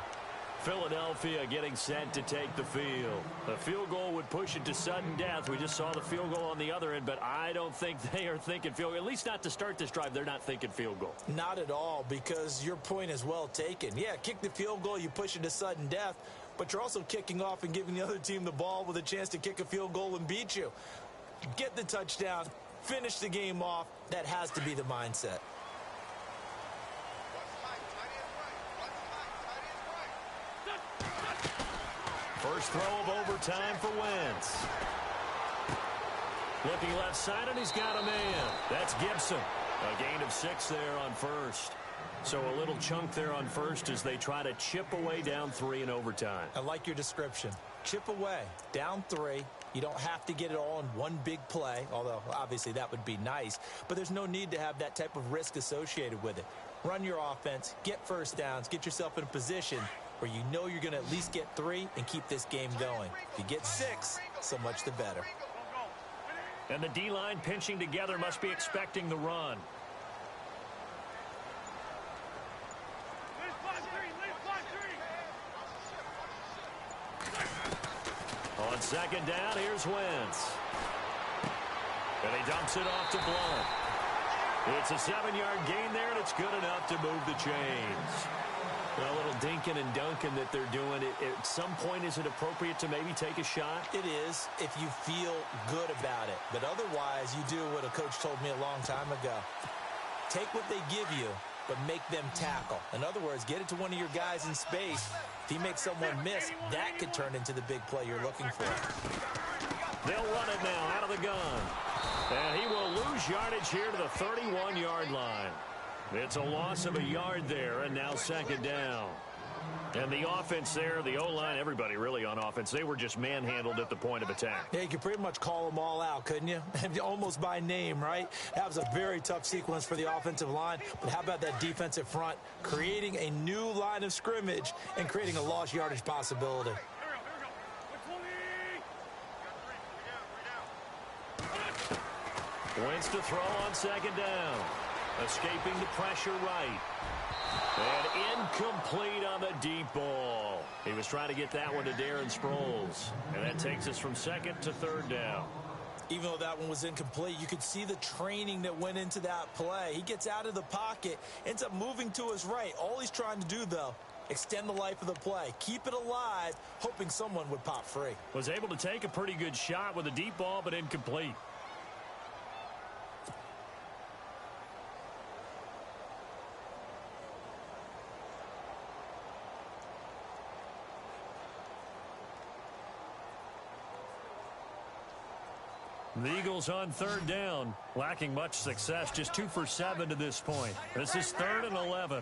Philadelphia getting set to take the field. A field goal would push it to sudden death. We just saw the field goal on the other end, but I don't think they are thinking field goal. At least not to start this drive. They're not thinking field goal. Not at all, because your point is well taken. Yeah, kick the field goal, you push it to sudden death, but you're also kicking off and giving the other team the ball with a chance to kick a field goal and beat you. Get the touchdown, finish the game off. That has to be the mindset. First throw of overtime for Wentz. Looking left side, and he's got a man. That's Gibson. A gain of 6 there on first. So a little chunk there on first as they try to chip away down 3 in overtime. I like your description. Chip away, down 3. You don't have to get it all in one big play, although obviously that would be nice. But there's no need to have that type of risk associated with it. Run your offense, get first downs, get yourself in a position where you know you're going to at least get 3 and keep this game going. If you get 6, so much the better. And the D-line pinching together must be expecting the run. On second down, here's Wentz. And he dumps it off to Blunt. It's a 7-yard gain there, and it's good enough to move the chains. A little dinking and dunking that they're doing. At some point, is it appropriate to maybe take a shot? It is, if you feel good about it. But otherwise, you do what a coach told me a long time ago. Take what they give you but make them tackle. In other words, get it to one of your guys in space. If he makes someone miss, that could turn into the big play you're looking for. They'll run it now out of the gun. And he will lose yardage here to the 31-yard line. It's a loss of a yard there, and now second down. And the offense there, the O-line, everybody really on offense, they were just manhandled at the point of attack. Yeah, you could pretty much call them all out, couldn't you? Almost by name, right? That was a very tough sequence for the offensive line. But how about that defensive front creating a new line of scrimmage and creating a lost yardage possibility? Wentz to throw on second down. Escaping the pressure right. And incomplete on the deep ball. He was trying to get that one to Darren Sproles. And that takes us from second to third down. Even though that one was incomplete, you could see the training that went into that play. He gets out of the pocket, ends up moving to his right. All he's trying to do, though, extend the life of the play. Keep it alive, hoping someone would pop free. Was able to take a pretty good shot with a deep ball, but incomplete. The Eagles on third down, lacking much success, just 2 for 7 to this point. This is 3rd and 11.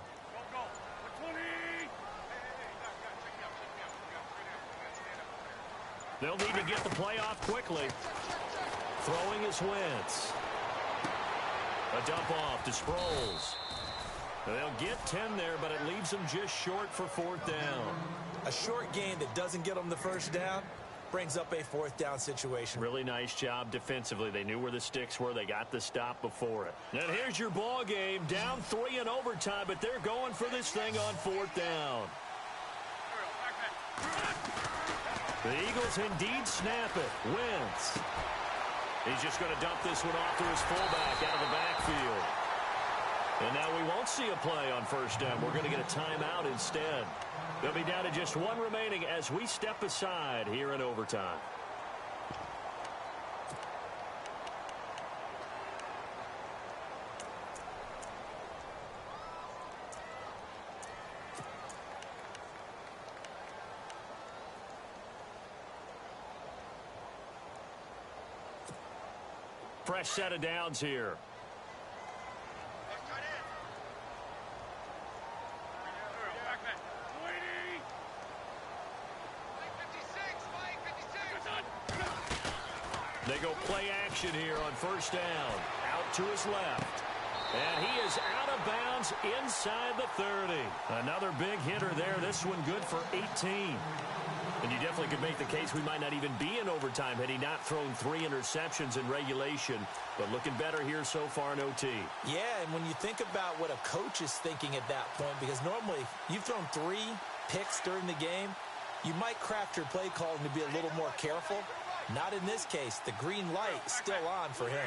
They'll need to get the play off quickly. Throwing is Wentz. A dump off to Sproles. They'll get 10 there, but it leaves them just short for 4th down. A short gain that doesn't get them the first down brings up a 4th down situation. Really nice job defensively. They knew where the sticks were. They got the stop before it. And here's your ball game. Down 3 in overtime, but they're going for this thing on 4th down. The Eagles indeed snap it. Wentz. He's just going to dump this one off to his fullback out of the backfield. And now we won't see a play on 1st down. We're going to get a timeout instead. They'll be down to just 1 remaining as we step aside here in overtime. Fresh set of downs here. They go play action here on 1st down. Out to his left. And he is out of bounds inside the 30. Another big hitter there. This one good for 18. And you definitely could make the case we might not even be in overtime had he not thrown 3 interceptions in regulation. But looking better here so far in OT. Yeah, and when you think about what a coach is thinking at that point, because normally you've thrown 3 picks during the game, you might craft your play calling to be a little more careful. Not in this case. The green light is still on for him.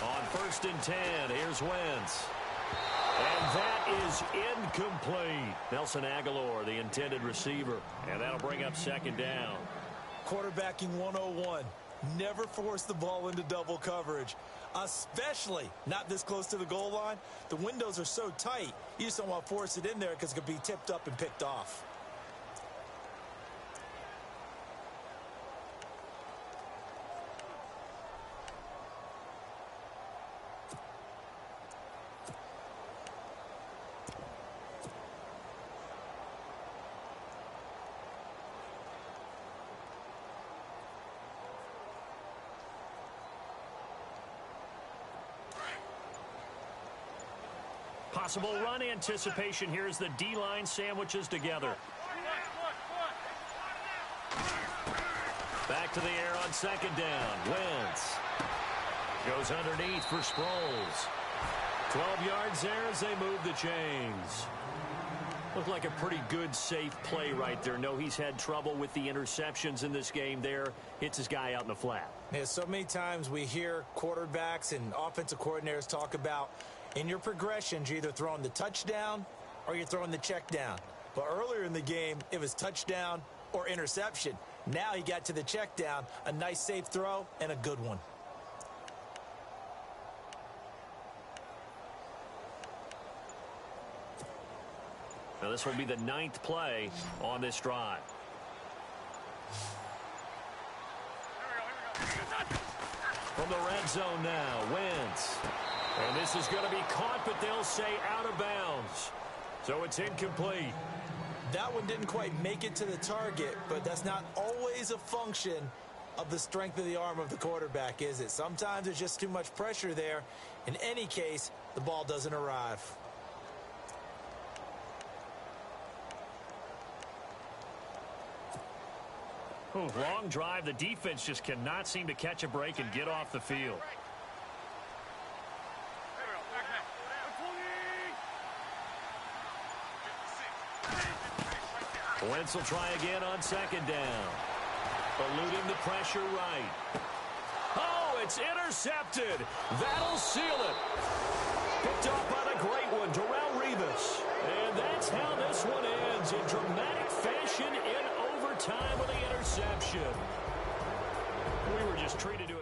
On 1st and 10, here's Wentz. And that is incomplete. Nelson Aguilar, the intended receiver. And that'll bring up 2nd down. Quarterbacking 101. Never force the ball into double coverage, especially not this close to the goal line. The windows are so tight, you just don't want to force it in there because it could be tipped up and picked off. Possible run anticipation here as the D-line sandwiches together. Back to the air on 2nd down. Wentz goes underneath for Sproles. 12 yards there as they move the chains. Looked like a pretty good, safe play right there. No, he's had trouble with the interceptions in this game there. Hits his guy out in the flat. Yeah, so many times we hear quarterbacks and offensive coordinators talk about in your progressions, you're either throwing the touchdown or you're throwing the check down. But earlier in the game, it was touchdown or interception. Now he got to the check down, a nice safe throw, and a good one. Now this will be the 9th play on this drive. From the red zone now, Wentz. And this is going to be caught, but they'll say out of bounds. So it's incomplete. That one didn't quite make it to the target, but that's not always a function of the strength of the arm of the quarterback, is it? Sometimes there's just too much pressure there. In any case, the ball doesn't arrive. Ooh, long drive. The defense just cannot seem to catch a break and get off the field. Wentz will try again on 2nd down. Eluding the pressure right. Oh, it's intercepted. That'll seal it. Picked off by the great one, Darrelle Revis. And that's how this one ends in dramatic fashion in overtime with the interception. We were just treated to